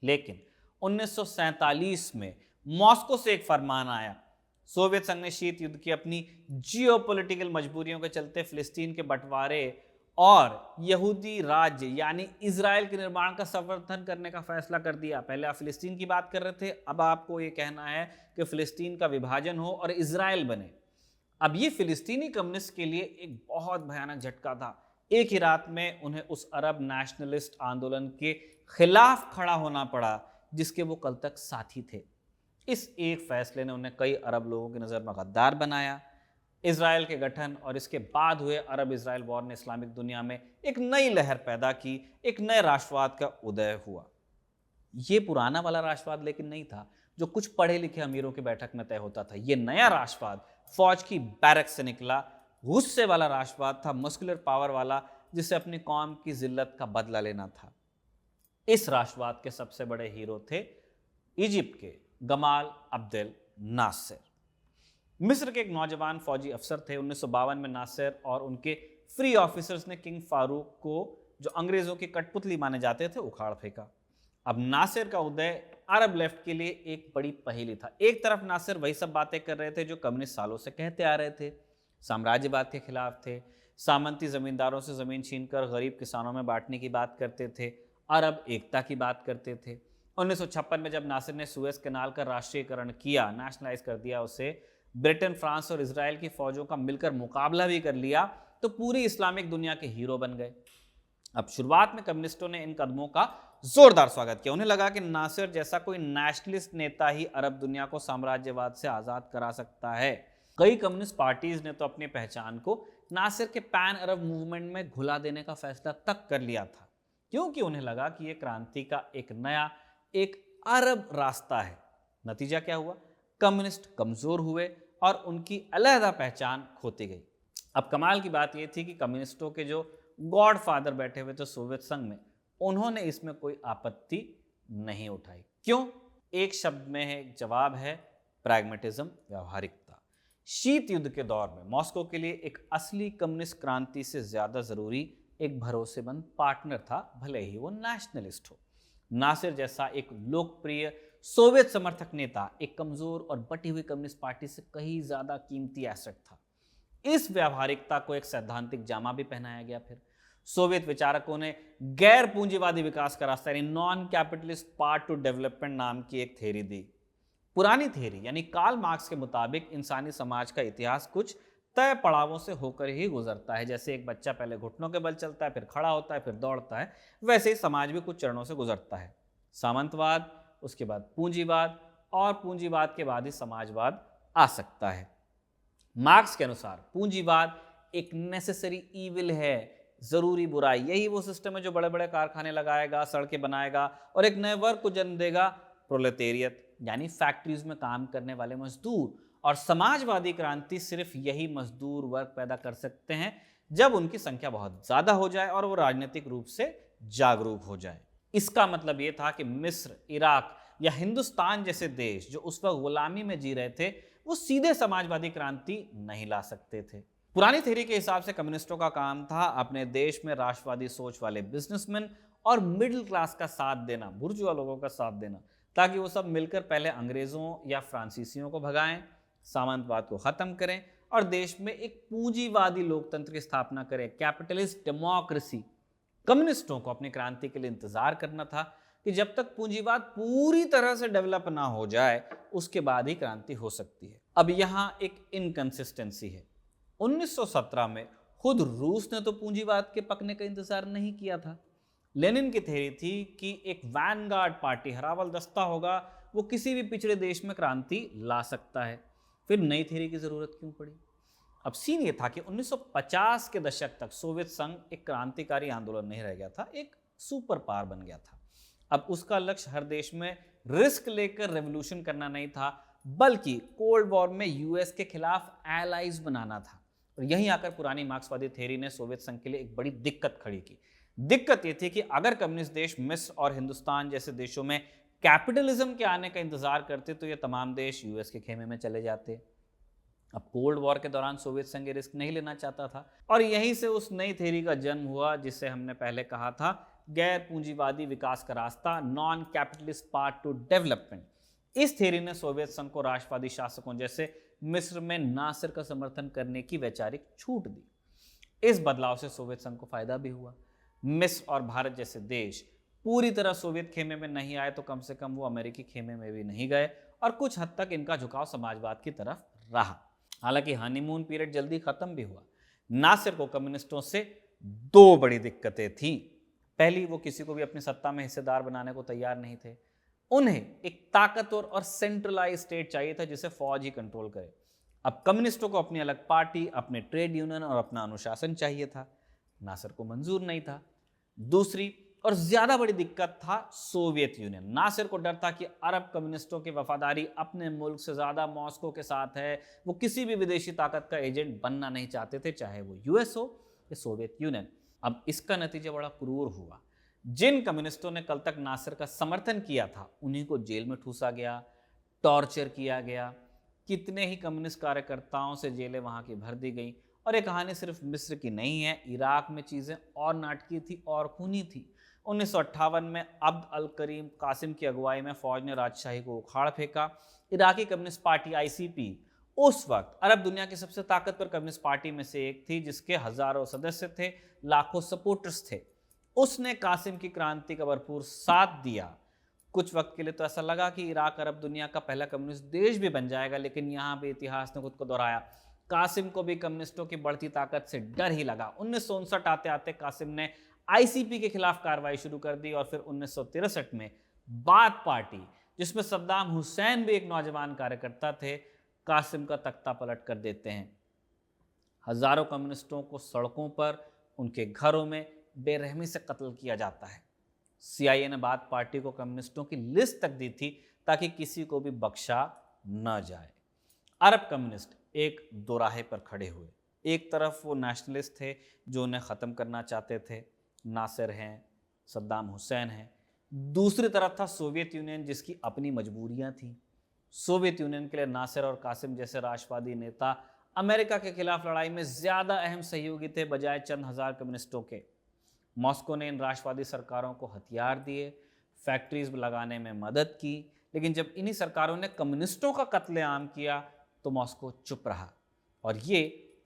लेकिन 1947 में मॉस्को से एक फरमान आया। सोवियत संघ ने शीत युद्ध की अपनी जियोपॉलिटिकल मजबूरियों के चलते फिलिस्तीन के बंटवारे और यहूदी राज्य यानी इजराइल के निर्माण का समर्थन करने का फैसला कर दिया। पहले आप फिलिस्तीन की बात कर रहे थे, अब आपको ये कहना है कि फिलिस्तीन का विभाजन हो और इजराइल बने। अब ये फिलिस्तीनी कम्युनिस्ट के लिए एक बहुत भयानक झटका था। एक ही रात में उन्हें उस अरब नेशनलिस्ट आंदोलन के खिलाफ खड़ा होना पड़ा जिसके वो कल तक साथी थे। इस एक फैसले ने उन्हें कई अरब लोगों की नज़र में गद्दार बनाया। इजराइल के गठन और इसके बाद हुए अरब इजराइल वॉर ने इस्लामिक दुनिया में एक नई लहर पैदा की, एक नए राष्ट्रवाद का उदय हुआ। ये पुराना वाला राष्ट्रवाद लेकिन नहीं था जो कुछ पढ़े लिखे अमीरों की बैठक में तय होता था। ये नया राष्ट्रवाद फौज की बैरक से निकला, गुस्से वाला राष्ट्रवाद था, मस्कुलर पावर वाला, जिसे अपनी कौम की जिल्लत का बदला लेना था। इस राष्ट्रवाद के सबसे बड़े हीरो थे इजिप्ट के गमाल अब्देल नासिर। मिस्र के एक नौजवान फौजी अफसर थे। 1952 में नासिर और उनके फ्री ऑफिसर्स ने किंग फारूक को, जो अंग्रेजों की कठपुतली माने जाते थे, उखाड़ फेंका। अब नासिर का उदय अरब लेफ्ट के लिए एक बड़ी पहेली था। एक तरफ नासिर वही सब बातें कर रहे थे जो कम्युनिस्ट सालों से कहते आ रहे थे, साम्राज्यवाद के खिलाफ थे, सामंती जमींदारों से जमीन छीनकर गरीब किसानों में बांटने की बात करते थे, अरब एकता की बात करते थे। 1956 में जब नासिर ने सुएज कैनाल का राष्ट्रीयकरण किया, नेशनलाइज कर दिया उसे, ब्रिटेन, फ्रांस और इजराइल की फौजों का मिलकर मुकाबला भी कर लिया, तो पूरी इस्लामिक दुनिया के हीरो बन गए। अब शुरुआत में कम्युनिस्टों ने इन कदमों का जोरदार स्वागत किया। उन्हें लगा कि नासिर जैसा कोई नेशनलिस्ट नेता ही अरब दुनिया को साम्राज्यवाद से आजाद करा सकता है। कई कम्युनिस्ट पार्टीज ने तो अपनी पहचान को नासिर के पैन अरब मूवमेंट में घुला देने का फैसला तक कर लिया था, क्योंकि उन्हें लगा कि यह क्रांति का एक नया, एक अरब रास्ता है। नतीजा क्या हुआ? कम्युनिस्ट कमजोर हुए और उनकी अलहदा पहचान खोती गई। अब कमाल की बात यह थी कि कम्युनिस्टों के जो गॉडफादर बैठे हुए थे सोवियत संघ में, उन्होंने इसमें कोई आपत्ति नहीं उठाई। क्यों? एक शब्द में है जवाब है प्रैग्मेटिज्म, व्यवहारिकता। शीत युद्ध के दौर में मॉस्को के लिए एक असली कम्युनिस्ट क्रांति से ज्यादा जरूरी एक भरोसेमंद पार्टनर था, भले ही वो नेशनलिस्ट हो। नासिर जैसा एक लोकप्रिय सोवियत समर्थक नेता एक कमजोर और बटी हुई कम्युनिस्ट पार्टी से कहीं ज्यादा कीमती एसेट था। इस व्यवहारिकता को एक सैद्धांतिक जामा भी पहनाया गया। फिर सोवियत विचारकों ने गैर पूंजीवादी विकास का रास्ता यानी non capitalist part two development नाम की एक थ्योरी दी। पुरानी थ्योरी यानी कार्ल मार्क्स के मुताबिक इंसानी समाज का इतिहास कुछ तय पड़ावों से होकर ही गुजरता है। जैसे एक बच्चा पहले घुटनों के बल चलता है, फिर खड़ा होता है, फिर दौड़ता है, वैसे ही समाज भी कुछ चरणों से गुजरता है। सामंतवाद, उसके बाद पूंजीवाद, और पूंजीवाद के बाद ही समाजवाद आ सकता है। मार्क्स के अनुसार पूंजीवाद एक नेसेसरी ईविल है, जरूरी बुराई। यही वो सिस्टम है जो बड़े बड़े कारखाने लगाएगा, सड़कें बनाएगा और एक नए वर्ग को जन्म देगा, प्रोलेटेरियत, यानी फैक्ट्रीज में काम करने वाले मजदूर। और समाजवादी क्रांति सिर्फ यही मजदूर वर्ग पैदा कर सकते हैं जब उनकी संख्या बहुत ज्यादा हो जाए और वो राजनीतिक रूप से जागरूक हो जाए। इसका मतलब ये था कि मिस्र, इराक या हिंदुस्तान जैसे देश जो उस वक्त गुलामी में जी रहे थे, वो सीधे समाजवादी क्रांति नहीं ला सकते थे। पुरानी थ्योरी के हिसाब से कम्युनिस्टों का काम था अपने देश में राष्ट्रवादी सोच वाले बिजनेसमैन और मिडिल क्लास का साथ देना, बुर्जुआ लोगों का साथ देना, ताकि वो सब मिलकर पहले अंग्रेजों या फ्रांसीसियों को भगाएं, सामंतवाद को खत्म करें और देश में एक पूंजीवादी लोकतंत्र की स्थापना करें, कैपिटलिस्ट डेमोक्रेसी। कम्युनिस्टों को अपनी क्रांति के लिए इंतजार करना था कि जब तक पूंजीवाद पूरी तरह से डेवलप ना हो जाए उसके बाद ही क्रांति हो सकती है। अब यहां एक इनकंसिस्टेंसी है। 1917 में खुद रूस ने तो पूंजीवाद के पकने का इंतजार नहीं किया था। लेनिन की थ्योरी थी कि एक वैनगार्ड पार्टी, हरावल दस्ता होगा, वो किसी भी पिछड़े देश में क्रांति ला सकता है। फिर नई थ्योरी की जरूरत क्यों पड़ी? अब सीन ये था कि 1950 के दशक तक सोवियत संघ एक क्रांतिकारी आंदोलन नहीं रह गया था, एक सुपर पावर बन गया था। अब उसका लक्ष्य हर देश में रिस्क लेकर रेवोल्यूशन करना नहीं था, बल्कि कोल्ड वॉर में यूएस के खिलाफ एलाइज बनाना था। और यहीं आकर पुरानी मार्क्सवादी थ्योरी ने सोवियत संघ के लिए एक बड़ी दिक्कत खड़ी की। दिक्कत यह थी कि अगर कम्युनिस्ट देश मिस्र और हिंदुस्तान जैसे देशों में कैपिटलिज्म के आने का इंतजार करते तो ये तमाम देश यूएस के खेमे में चले जाते। अब कोल्ड वॉर के दौरान सोवियत संघ ये रिस्क नहीं लेना चाहता था और यहीं से उस नई थ्योरी का जन्म हुआ जिसे हमने पहले कहा था गैर पूंजीवादी विकास का रास्ता, non capitalist path to development. इस थ्योरी ने सोवियत संघ को राष्ट्रवादी शासकों जैसे मिस्र में नासिर का समर्थन करने की वैचारिक छूट दी। इस बदलाव से सोवियत संघ को फायदा भी हुआ। मिस्र और भारत जैसे देश पूरी तरह सोवियत खेमे में नहीं आए तो कम से कम वो अमेरिकी खेमे में भी नहीं गए और कुछ हद तक इनका झुकाव समाजवाद की तरफ रहा। हालांकि हनीमून पीरियड जल्दी खत्म भी हुआ। नासिर को कम्युनिस्टों से दो बड़ी दिक्कतें थीं। पहली, वो किसी को भी अपनी सत्ता में हिस्सेदार बनाने को तैयार नहीं थे। उन्हें एक ताकतवर और सेंट्रलाइज स्टेट चाहिए था जिसे फौज ही कंट्रोल करे। अब कम्युनिस्टों को अपनी अलग पार्टी, अपने ट्रेड यूनियन और अपना अनुशासन चाहिए था। नासिर को मंजूर नहीं था। दूसरी और ज्यादा बड़ी दिक्कत था सोवियत यूनियन। नासिर को डर था कि अरब कम्युनिस्टों की वफादारी अपने मुल्क से ज्यादा मॉस्को के साथ है। वो किसी भी विदेशी ताकत का एजेंट बनना नहीं चाहते थे, चाहे वो यूएस हो या सोवियत यूनियन। अब इसका नतीजा बड़ा क्रूर हुआ। जिन कम्युनिस्टों ने कल तक नासिर का समर्थन किया था उन्हीं को जेल में ठूसा गया, टॉर्चर किया गया। कितने ही कम्युनिस्ट कार्यकर्ताओं से जेलें वहां की भर दी गई। और ये कहानी सिर्फ मिस्र की नहीं है, इराक में चीजें और नाटकी थी और खूनी थी। 1958 में अब्द अल करीम कासिम की अगुवाई में फौज ने राजशाही को उखाड़ फेंका। इराकी कम्युनिस्ट पार्टी आईसीपी उस वक्त अरब दुनिया की सबसे ताकतवर कम्युनिस्ट पार्टी में से एक थी, जिसके हजारों सदस्य थे, लाखों सपोर्टर्स थे। उसने कासिम की क्रांति का भरपूर साथ दिया। कुछ वक्त के लिए तो ऐसा लगा कि इराक अरब दुनिया का पहला कम्युनिस्ट देश भी बन जाएगा, लेकिन यहाँ भी इतिहास ने खुद को दोहराया। कासिम को भी कम्युनिस्टों की बढ़ती ताकत से डर ही लगा। 1959 आते आते कासिम ने आईसीपी के खिलाफ कार्रवाई शुरू कर दी और फिर 1963 में बाथ पार्टी, जिसमें सद्दाम हुसैन भी एक नौजवान कार्यकर्ता थे, कासिम का तख्ता पलट कर देते हैं। हजारों कम्युनिस्टों को सड़कों पर, उनके घरों में बेरहमी से कत्ल किया जाता है। सीआईए ने बाथ पार्टी को कम्युनिस्टों की लिस्ट तक दी थी ताकि किसी को भी बख्शा न जाए। अरब कम्युनिस्ट एक दोराहे पर खड़े हुए। एक तरफ वो नेशनलिस्ट थे जो उन्हें ख़त्म करना चाहते थे, नासिर हैं, सद्दाम हुसैन हैं। दूसरी तरफ था सोवियत यूनियन, जिसकी अपनी मजबूरियां थीं। सोवियत यूनियन के लिए नासिर और कासिम जैसे राष्ट्रवादी नेता अमेरिका के खिलाफ लड़ाई में ज़्यादा अहम सहयोगी थे बजाय चंद हजार कम्युनिस्टों के। मॉस्को ने इन राष्ट्रवादी सरकारों को हथियार दिए, फैक्ट्रीज लगाने में मदद की, लेकिन जब इन्हीं सरकारों ने कम्युनिस्टों का कत्लेआम किया तो मॉस्को चुप रहा। और ये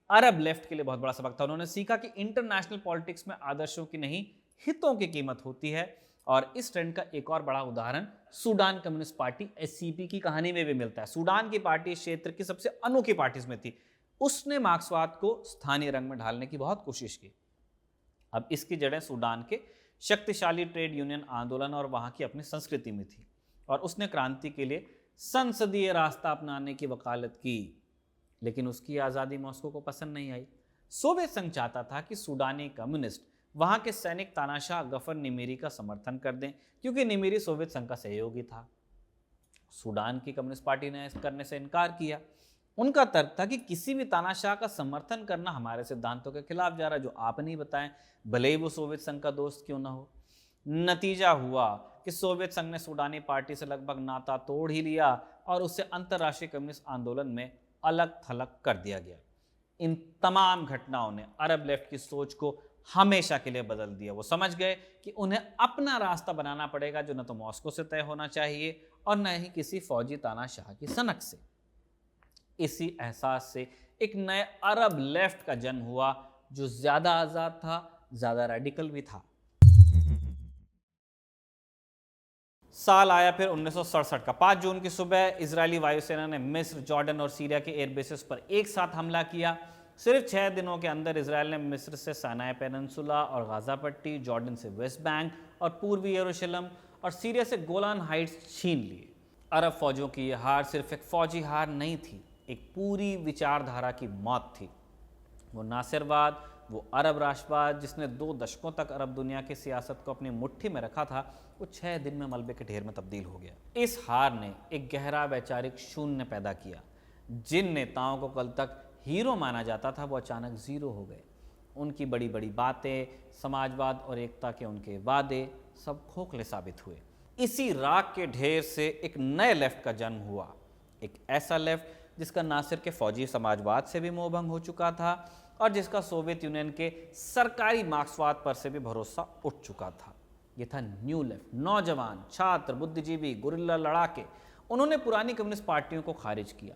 अरब लेफ्ट के लिए बहुत बड़ा सबक था। उन्होंने सीखा कि इंटरनेशनल पॉलिटिक्स में आदर्शों की नहीं, हितों की कीमत होती है। और इस ट्रेंड का एक और बड़ा उदाहरण सूडान कम्युनिस्ट पार्टी एससीपी की कहानी में भी मिलता है। सूडान की पार्टी इस क्षेत्र की सबसे अनोखी पार्टीज में थी। उसने मार्क्सवाद को स्थानीय रंग में ढालने की बहुत कोशिश की। अब इसकी जड़ें सूडान के शक्तिशाली ट्रेड यूनियन आंदोलन और वहां की अपनी संस्कृति में थी। और उसने क्रांति के लिए संसदीय रास्ता अपनाने की वकालत की, लेकिन उसकी आज़ादी मॉस्को को पसंद नहीं आई। सोवियत संघ चाहता था कि सूडानी कम्युनिस्ट वहां के सैनिक तानाशाह गफर निमीरी का समर्थन कर दें, क्योंकि निमीरी सोवियत संघ का सहयोगी था। सूडान की कम्युनिस्ट पार्टी ने करने से इनकार किया। उनका तर्क था कि किसी भी तानाशाह का समर्थन करना हमारे सिद्धांतों के खिलाफ जा रहा है, जो आप नहीं बताएं, भले ही वो सोवियत संघ का दोस्त क्यों ना हो। नतीजा हुआ कि सोवियत संघ ने सूडानी पार्टी से लगभग नाता तोड़ ही लिया और उसे अंतर्राष्ट्रीय कम्युनिस्ट आंदोलन में अलग थलग कर दिया गया। इन तमाम घटनाओं ने अरब लेफ्ट की सोच को हमेशा के लिए बदल दिया। वो समझ गए कि उन्हें अपना रास्ता बनाना पड़ेगा, जो न तो मॉस्को से तय होना चाहिए और न ही किसी फौजी तानाशाह की सनक से। इसी एहसास से एक नए अरब लेफ्ट का जन्म हुआ, जो ज्यादा आजाद था, ज्यादा रेडिकल भी था। साल आया फिर 1967 का। 5 जून की सुबह इजरायली वायुसेना ने मिस्र, जॉर्डन और सीरिया के एयरबेसेस पर एक साथ हमला किया। सिर्फ 6 दिनों के अंदर इजरायल ने मिस्र से सानाई पेनिनसुला और गाजा पट्टी, जॉर्डन से वेस्ट बैंक और पूर्वी यरूशलेम और सीरिया से गोलान हाइट्स छीन लिए। अरब फौजों की यह हार सिर्फ एक फौजी हार नहीं थी, एक पूरी विचारधारा की मौत थी। वो नासिरवाद, वो अरब राष्ट्रवाद जिसने 2 दशकों तक अरब दुनिया की सियासत को अपनी मुट्ठी में रखा था, वो 6 दिन में मलबे के ढेर में तब्दील हो गया। इस हार ने एक गहरा वैचारिक शून्य पैदा किया। जिन नेताओं को कल तक हीरो माना जाता था, वो अचानक जीरो हो गए। उनकी बड़ी बड़ी बातें, समाजवाद और एकता के उनके वादे सब खोखले साबित हुए। इसी राख के ढेर से एक नए लेफ्ट का जन्म हुआ, एक ऐसा लेफ्ट जिसका नासिर के फौजी समाजवाद से भी मोहभंग हो चुका था और जिसका सोवियत यूनियन के सरकारी मार्क्सवाद पर से भी भरोसा उठ चुका था। यह था न्यू लेफ्ट। नौजवान, छात्र, बुद्धिजीवी, गुरिल्ला लड़ाके, उन्होंने पुरानी कम्युनिस्ट पार्टियों को खारिज किया।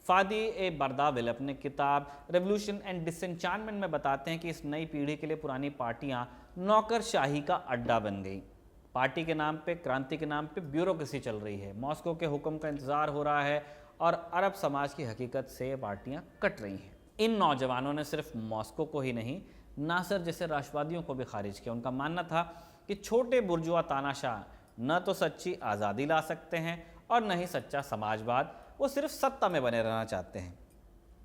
फादी ए बर्दाविल अपने किताब रेवोल्यूशन एंड डिसएन्चांटमेंट में बताते हैं कि इस नई पीढ़ी के लिए पुरानी पार्टियां नौकरशाही का अड्डा बन गई। पार्टी के नाम पे, क्रांति के नाम पे ब्यूरोक्रेसी चल रही है, मॉस्को के हुक्म का इंतजार हो रहा है और अरब समाज की हकीकत से ये पार्टियां कट रही हैं। इन नौजवानों ने सिर्फ मॉस्को को ही नहीं, नासिर जैसे राष्ट्रवादियों को भी खारिज किया। उनका मानना था कि छोटे बुर्जुआ तानाशाह न तो सच्ची आज़ादी ला सकते हैं और न ही सच्चा समाजवाद, वो सिर्फ सत्ता में बने रहना चाहते हैं।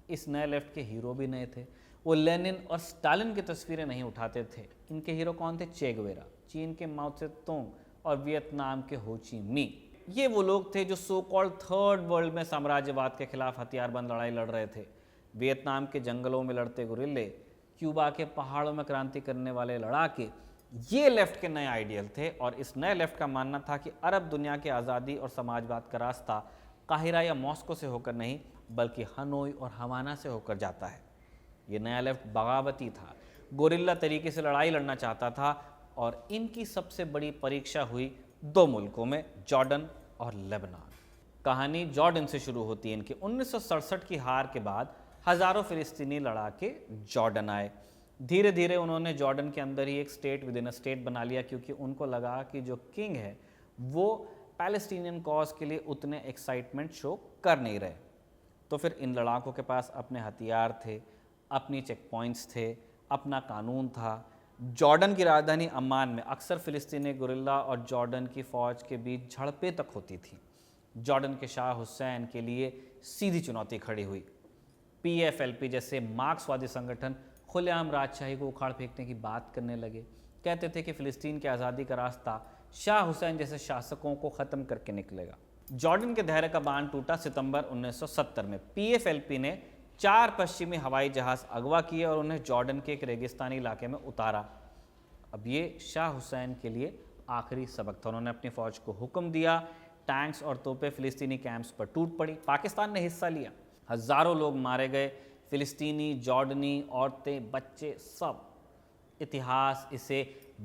इस नए लेफ्ट के हीरो भी नए थे। वो लेनिन और स्टालिन की तस्वीरें नहीं उठाते थे। इनके हीरो कौन थे? चे गुवेरा, चीन के माओ त्से तुंग और वियतनाम के हो ची मी। ये वो लोग थे जो सो कॉल्ड थर्ड वर्ल्ड में साम्राज्यवाद के खिलाफ हथियारबंद लड़ाई लड़ रहे थे। वियतनाम के जंगलों में लड़ते गुरिल्ले, क्यूबा के पहाड़ों में क्रांति करने वाले लड़ाके, ये लेफ्ट के नए आइडियल थे। और इस नए लेफ्ट का मानना था कि अरब दुनिया की आज़ादी और समाजवाद का रास्ता काहिरा या मॉस्को से होकर नहीं, बल्कि हनोई और हवाना से होकर जाता है। ये नया लेफ्ट बगावती था, गोरिल्ला तरीके से लड़ाई लड़ना चाहता था। और इनकी सबसे बड़ी परीक्षा हुई 2 मुल्कों में, जॉर्डन और लेबनान। कहानी जॉर्डन से शुरू होती है। इनके 1967 की हार के बाद हज़ारों फिलिस्तीनी लड़ाके जॉर्डन आए। धीरे धीरे उन्होंने जॉर्डन के अंदर ही एक state with in a state बना लिया, क्योंकि उनको लगा कि जो किंग है वो पैलेस्टीनियन कॉज के लिए उतने एक्साइटमेंट शो कर नहीं रहे। तो फिर इन लड़ाकों के पास अपने हथियार थे, अपनी चेक पॉइंट्स थे, अपना कानून था। जॉर्डन की राजधानी अम्मान में अक्सर फिलिस्तीनी गुरिल्ला और जॉर्डन की फ़ौज के बीच झड़पें तक होती थी। जॉर्डन के शाह हुसैन के लिए सीधी चुनौती खड़ी हुई। PFLP जैसे मार्क्सवादी संगठन खुलेआम राजशाही को उखाड़ फेंकने की बात करने लगे। कहते थे कि फ़िलिस्तीन की आज़ादी का रास्ता शाह हुसैन जैसे शासकों को ख़त्म करके निकलेगा। जॉर्डन के धैर्य का बांध टूटा सितंबर 1970 में। PFLP ने 4 पश्चिमी हवाई जहाज़ अगवा किए और उन्हें जॉर्डन के एक रेगिस्तानी इलाके में उतारा। अब ये शाह हुसैन के लिए आखिरी सबक था। उन्होंने अपनी फ़ौज को हुक्म दिया। टैंक्स और तोपें फ़िलिस्तीनी कैंप्स पर टूट पड़ी। पाकिस्तान ने हिस्सा लिया। हज़ारों लोग मारे गए, फ़िलिस्तीनी, जॉर्डनी, औरतें, बच्चे, सब। इतिहास इसे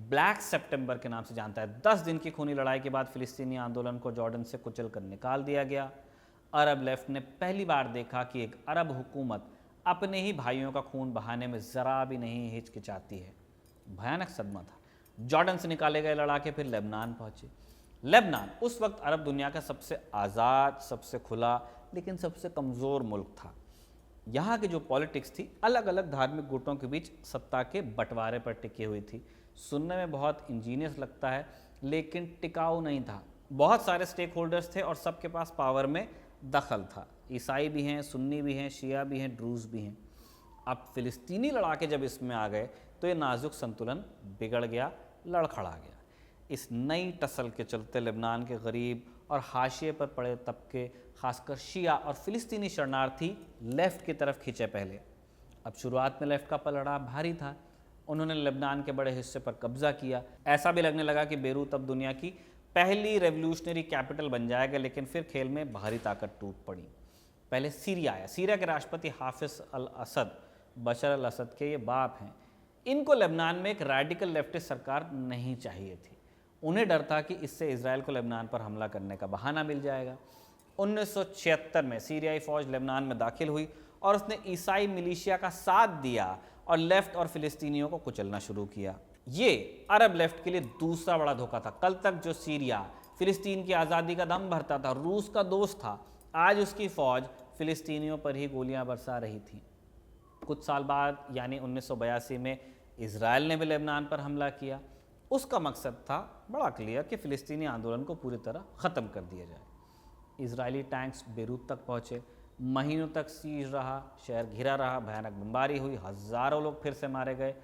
ब्लैक सितंबर के नाम से जानता है। 10 दिन की खूनी लड़ाई के बाद फ़िलिस्तीनी आंदोलन को जॉर्डन से कुचल कर निकाल दिया गया। अरब लेफ्ट ने पहली बार देखा कि एक अरब हुकूमत अपने ही भाइयों का खून बहाने में ज़रा भी नहीं हिचकिचाती है। भयानक सदमा था। जॉर्डन से निकाले गए लड़ाके फिर लेबनान पहुँचे। लेबनान उस वक्त अरब दुनिया का सबसे आज़ाद, सबसे खुला, लेकिन सबसे कमज़ोर मुल्क था। यहाँ की जो पॉलिटिक्स थी, अलग अलग धार्मिक गुटों के बीच सत्ता के बंटवारे पर टिकी हुई थी। सुनने में बहुत इंजीनियस लगता है, लेकिन टिकाऊ नहीं था। बहुत सारे स्टेक होल्डर्स थे और सबके पास पावर में दखल था। ईसाई भी हैं, सुन्नी भी हैं, शिया भी हैं, ड्रूज़ भी हैं। अब फ़िलिस्तीनी लड़ाके जब इसमें आ गए तो ये नाजुक संतुलन बिगड़ गया, लड़खड़ा गया। इस नई टसल के चलते लेबनान के गरीब और हाशिए पर पड़े तबके, खासकर शिया और फिलिस्तीनी शरणार्थी लेफ्ट की तरफ खींचे पहले। अब शुरुआत में लेफ्ट का पलड़ा भारी था। उन्होंने लेबनान के बड़े हिस्से पर कब्जा किया। ऐसा भी लगने लगा कि बेरूत अब दुनिया की पहली रेवोल्यूशनरी कैपिटल बन जाएगा, लेकिन फिर खेल में बाहरी ताकत टूट पड़ी। पहले सीरिया आया। सीरिया के राष्ट्रपति हाफिज अल असद बशर अल असद के ये बाप हैं। इनको लेबनान में एक रेडिकल लेफ्टिस्ट सरकार नहीं चाहिए थी। उन्हें डर था कि इससे इजराइल को लेबनान पर हमला करने का बहाना मिल जाएगा। 1976 में सीरियाई फौज लेबनान में दाखिल हुई और उसने ईसाई मिलिशिया का साथ दिया और लेफ्ट और फिलिस्तीनियों को कुचलना शुरू किया। ये अरब लेफ्ट के लिए दूसरा बड़ा धोखा था। कल तक जो सीरिया फिलिस्तीन की आज़ादी का दम भरता था, रूस का दोस्त था, आज उसकी फौज फिलिस्तीनियों पर ही गोलियां बरसा रही थी। कुछ साल बाद यानी 1982 में इजराइल ने भी लेबनान पर हमला किया। उसका मकसद था बड़ा क्लियर कि फिलिस्तीनी आंदोलन को पूरी तरह ख़त्म कर दिया जाए। इजरायली टैंक्स बेरूत तक पहुँचे, महीनों तक सीज रहा, शहर घिरा रहा, भयानक बमबारी हुई, हज़ारों लोग फिर से मारे गए।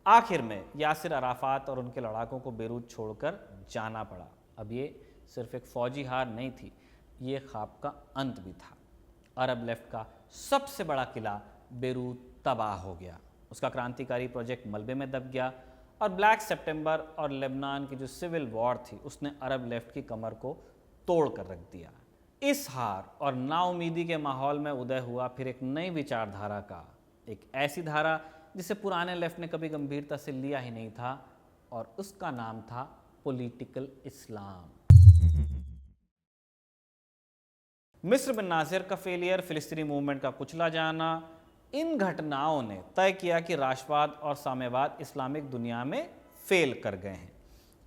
आखिर में यासिर अराफात और उनके लड़ाकों को बेरूत छोड़कर जाना पड़ा। अब ये सिर्फ एक फौजी हार नहीं थी, ये ख्वाब का अंत भी था। अरब लेफ्ट का सबसे बड़ा किला बेरूत तबाह हो गया, उसका क्रांतिकारी प्रोजेक्ट मलबे में दब गया और ब्लैक सितंबर और लेबनान की जो सिविल वॉर थी उसने अरब लेफ्ट की कमर को तोड़ कर रख दिया। इस हार और नाउमीदी के माहौल में उदय हुआ फिर एक नई विचारधारा का, एक ऐसी धारा जिसे पुराने लेफ्ट ने कभी गंभीरता से लिया ही नहीं था, और उसका नाम था पॉलिटिकल इस्लाम। मिस्र बिन नासिर का फेलियर, फिलिस्तीनी मूवमेंट का कुचला जाना, इन घटनाओं ने तय किया कि राष्ट्रवाद और साम्यवाद इस्लामिक दुनिया में फेल कर गए हैं।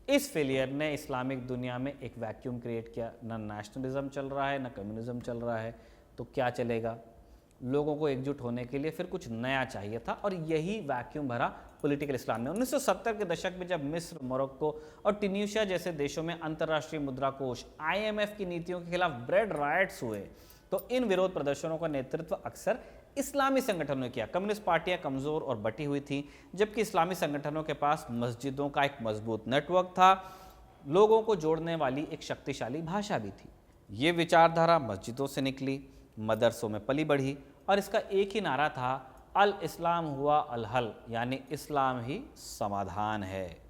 इस फेलियर ने इस्लामिक दुनिया में एक वैक्यूम क्रिएट किया। न नेशनलिज्म चल रहा है, न कम्युनिज्म चल रहा है, तो क्या चलेगा? लोगों को एकजुट होने के लिए फिर कुछ नया चाहिए था, और यही वैक्यूम भरा पॉलिटिकल इस्लाम ने। 1970 के दशक में जब मिस्र, मोरक्को और ट्यूनीशिया जैसे देशों में अंतर्राष्ट्रीय मुद्रा कोष IMF की नीतियों के खिलाफ ब्रेड राइट्स हुए, तो इन विरोध प्रदर्शनों का नेतृत्व अक्सर इस्लामी संगठनों ने किया। कम्युनिस्ट पार्टियां कमज़ोर और बटी हुई थीं, जबकि इस्लामी संगठनों के पास मस्जिदों का एक मजबूत नेटवर्क था, लोगों को जोड़ने वाली एक शक्तिशाली भाषा भी थी। ये विचारधारा मस्जिदों से निकली, मदरसों में पली बढ़ी, और इसका एक ही नारा था, अल इस्लाम हुआ अल हल, यानी इस्लाम ही समाधान है।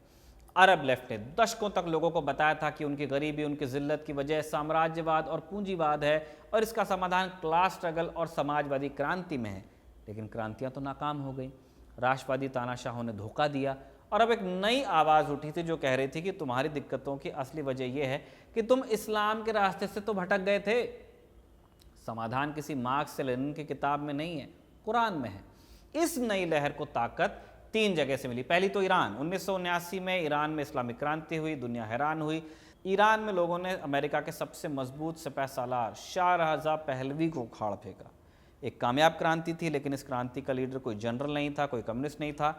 अरब लेफ्ट ने दशकों तक लोगों को बताया था कि उनकी गरीबी, उनकी जिल्लत की वजह साम्राज्यवाद और पूंजीवाद है, और इसका समाधान क्लास स्ट्रगल और समाजवादी क्रांति में है। लेकिन क्रांतियां तो नाकाम हो गई। राष्ट्रवादी तानाशाहों ने धोखा दिया, और अब एक नई आवाज़ उठी थी जो कह रही थी कि तुम्हारी दिक्कतों की असली वजह यह है कि तुम इस्लाम के रास्ते से तो भटक गए थे। समाधान किसी मार्क्स से लेनिन की किताब में नहीं है, कुरान में है। इस नई लहर को ताकत 3 जगह से मिली। पहली तो ईरान। 1979 में ईरान में इस्लामिक क्रांति हुई, दुनिया हैरान हुई। ईरान में लोगों ने अमेरिका के सबसे मजबूत सिपह सालार शाह रजा पहलवी को उखाड़ फेंका। एक कामयाब क्रांति थी, लेकिन इस क्रांति का लीडर कोई जनरल नहीं था, कोई कम्युनिस्ट नहीं था,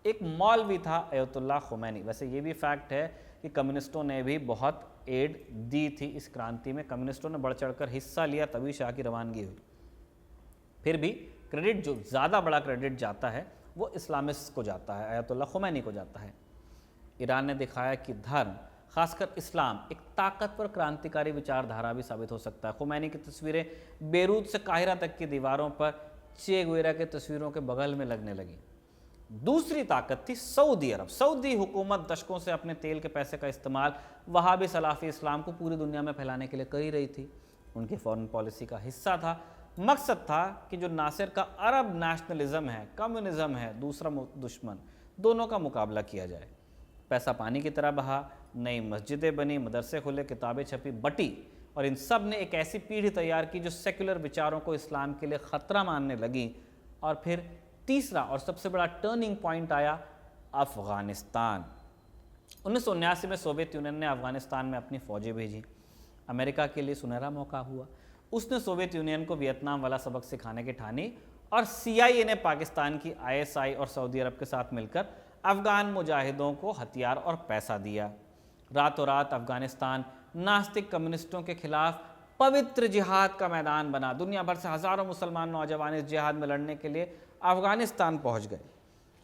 एक मौलवी था, अयतुल्लाह खुमैनी। वैसे ये भी फैक्ट है कि कम्युनिस्टों ने भी बहुत एड दी थी इस क्रांति में, कम्युनिस्टों ने बढ़ चढ़कर हिस्सा लिया, तभी शाह की रवानगी हुई। फिर भी क्रेडिट, जो ज़्यादा बड़ा क्रेडिट जाता है वो इस्लामिस्ट को जाता है, अयतुल्लाह खुमैनी को जाता है। ईरान ने दिखाया कि धर्म, खासकर इस्लाम, एक ताकतवर क्रांतिकारी विचारधारा भी साबित हो सकता है। खुमैनी की तस्वीरें बेरूत से काहिरा तक की दीवारों पर चे गुवेरा की तस्वीरों के बगल में लगने लगी। दूसरी ताकत थी सऊदी अरब। सऊदी हुकूमत दशकों से अपने तेल के पैसे का इस्तेमाल वहाबी सलाफी इस्लाम को पूरी दुनिया में फैलाने के लिए कर ही रही थी। उनकी फॉरेन पॉलिसी का हिस्सा था। मकसद था कि जो नासिर का अरब नेशनलिज्म है, कम्युनिज्म है, दूसरा दुश्मन, दोनों का मुकाबला किया जाए। पैसा पानी की तरह बहा, नई मस्जिदें बनी, मदरसे खुले, किताबें छपी, बटी, और इन सब ने एक ऐसी पीढ़ी तैयार की जो सेक्युलर विचारों को इस्लाम के लिए ख़तरा मानने लगी। और फिर तीसरा और सबसे बड़ा टर्निंग पॉइंट आया, अफ़गानिस्तान। 1979 में सोवियत यूनियन ने अफ़गानिस्तान में अपनी फ़ौजें भेजी। अमेरिका के लिए सुनहरा मौका हुआ। उसने सोवियत यूनियन को वियतनाम वाला सबक सिखाने की ठानी, और CIA ने पाकिस्तान की ISI और सऊदी अरब के साथ मिलकर अफ़गान मुजाहिदों को हथियार और पैसा दिया। रातों रात अफ़गानिस्तान नास्तिक कम्युनिस्टों के खिलाफ पवित्र जिहाद का मैदान बना। दुनिया भर से हज़ारों मुसलमान नौजवान इस जिहाद में लड़ने के लिए अफ़गानिस्तान पहुंच गए।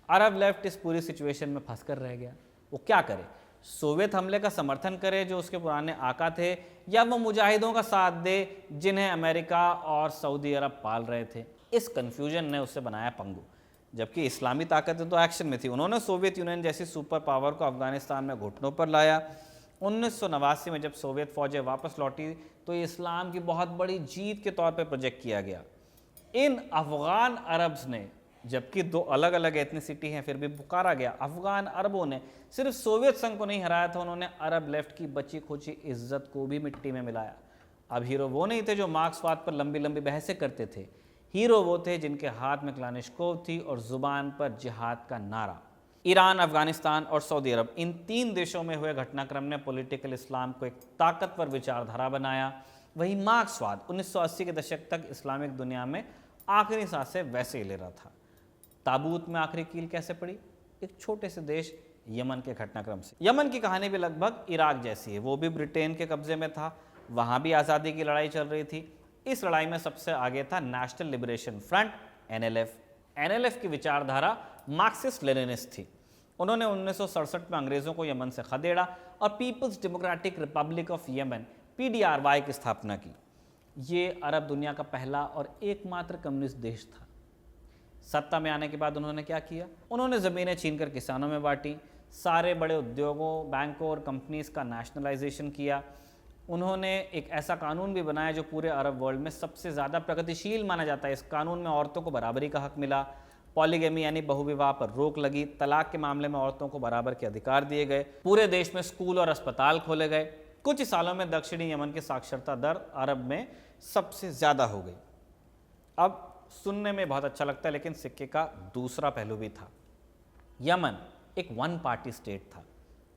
अरब लेफ्ट इस पूरी सिचुएशन में फंस कर रह गया। वो क्या करे? सोवियत हमले का समर्थन करे जो उसके पुराने आका थे, या वो मुजाहिदों का साथ दे जिन्हें अमेरिका और सऊदी अरब पाल रहे थे। इस कन्फ्यूजन ने उसे बनाया पंगु। जबकि इस्लामी ताकतें तो एक्शन में थी, उन्होंने सोवियत यूनियन जैसी सुपर पावर को अफगानिस्तान में घुटनों पर लाया। 1989 में जब सोवियत फौजें वापस लौटी तो ये इस्लाम की बहुत बड़ी जीत के तौर पर प्रोजेक्ट किया गया। इन अफगान अरब्स ने, जबकि दो अलग अलग एथनिसिटी हैं फिर भी पुकारा गया, अफगान अरबों ने सिर्फ सोवियत संघ को नहीं हराया था, उन्होंने अरब लेफ्ट की बची खुची इज्जत को भी मिट्टी में मिलाया। अब हीरो वो नहीं थे जो मार्क्सवाद पर लंबी लंबी बहसें करते थे, हीरो वो थे जिनके हाथ में क्लानिशकोव थी और जुबान पर जिहाद का नारा। ईरान, अफगानिस्तान और सऊदी अरब, इन 3 देशों में हुए घटनाक्रम ने पॉलिटिकल इस्लाम को एक ताकतवर विचारधारा बनाया। वही मार्क्सवाद 1980 के दशक तक इस्लामिक दुनिया में आखिरी सांसें वैसे ही ले रहा था। ताबूत में आखिरी कील कैसे पड़ी? एक छोटे से देश यमन के घटनाक्रम से। यमन की कहानी भी लगभग इराक जैसी है, वो भी ब्रिटेन के कब्जे में था, वहाँ भी आज़ादी की लड़ाई चल रही थी। इस लड़ाई में सबसे आगे था national liberation front, NLF। NLF की विचारधारा मार्क्सिस्ट लेनिनिस्ट थी। उन्होंने 1967 में अंग्रेज़ों को यमन से खदेड़ा और People's Democratic Republic of Yemen PDRY की स्थापना की। ये अरब दुनिया का पहला और एकमात्र कम्युनिस्ट देश था। सत्ता में आने के बाद उन्होंने क्या किया? उन्होंने ज़मीनें छीनकर किसानों में बांटी, सारे बड़े उद्योगों, बैंकों और कंपनीज का नेशनलाइजेशन किया। उन्होंने एक ऐसा कानून भी बनाया जो पूरे अरब वर्ल्ड में सबसे ज़्यादा प्रगतिशील माना जाता है। इस कानून में औरतों को बराबरी का हक मिला, पॉलीगेमी यानी बहुविवाह पर रोक लगी, तलाक के मामले में औरतों को बराबर के अधिकार दिए गए, पूरे देश में स्कूल और अस्पताल खोले गए। कुछ ही सालों में दक्षिणी यमन की साक्षरता दर अरब में सबसे ज़्यादा हो गई। अब सुनने में बहुत अच्छा लगता है, लेकिन सिक्के का दूसरा पहलू भी था। यमन एक वन पार्टी स्टेट था,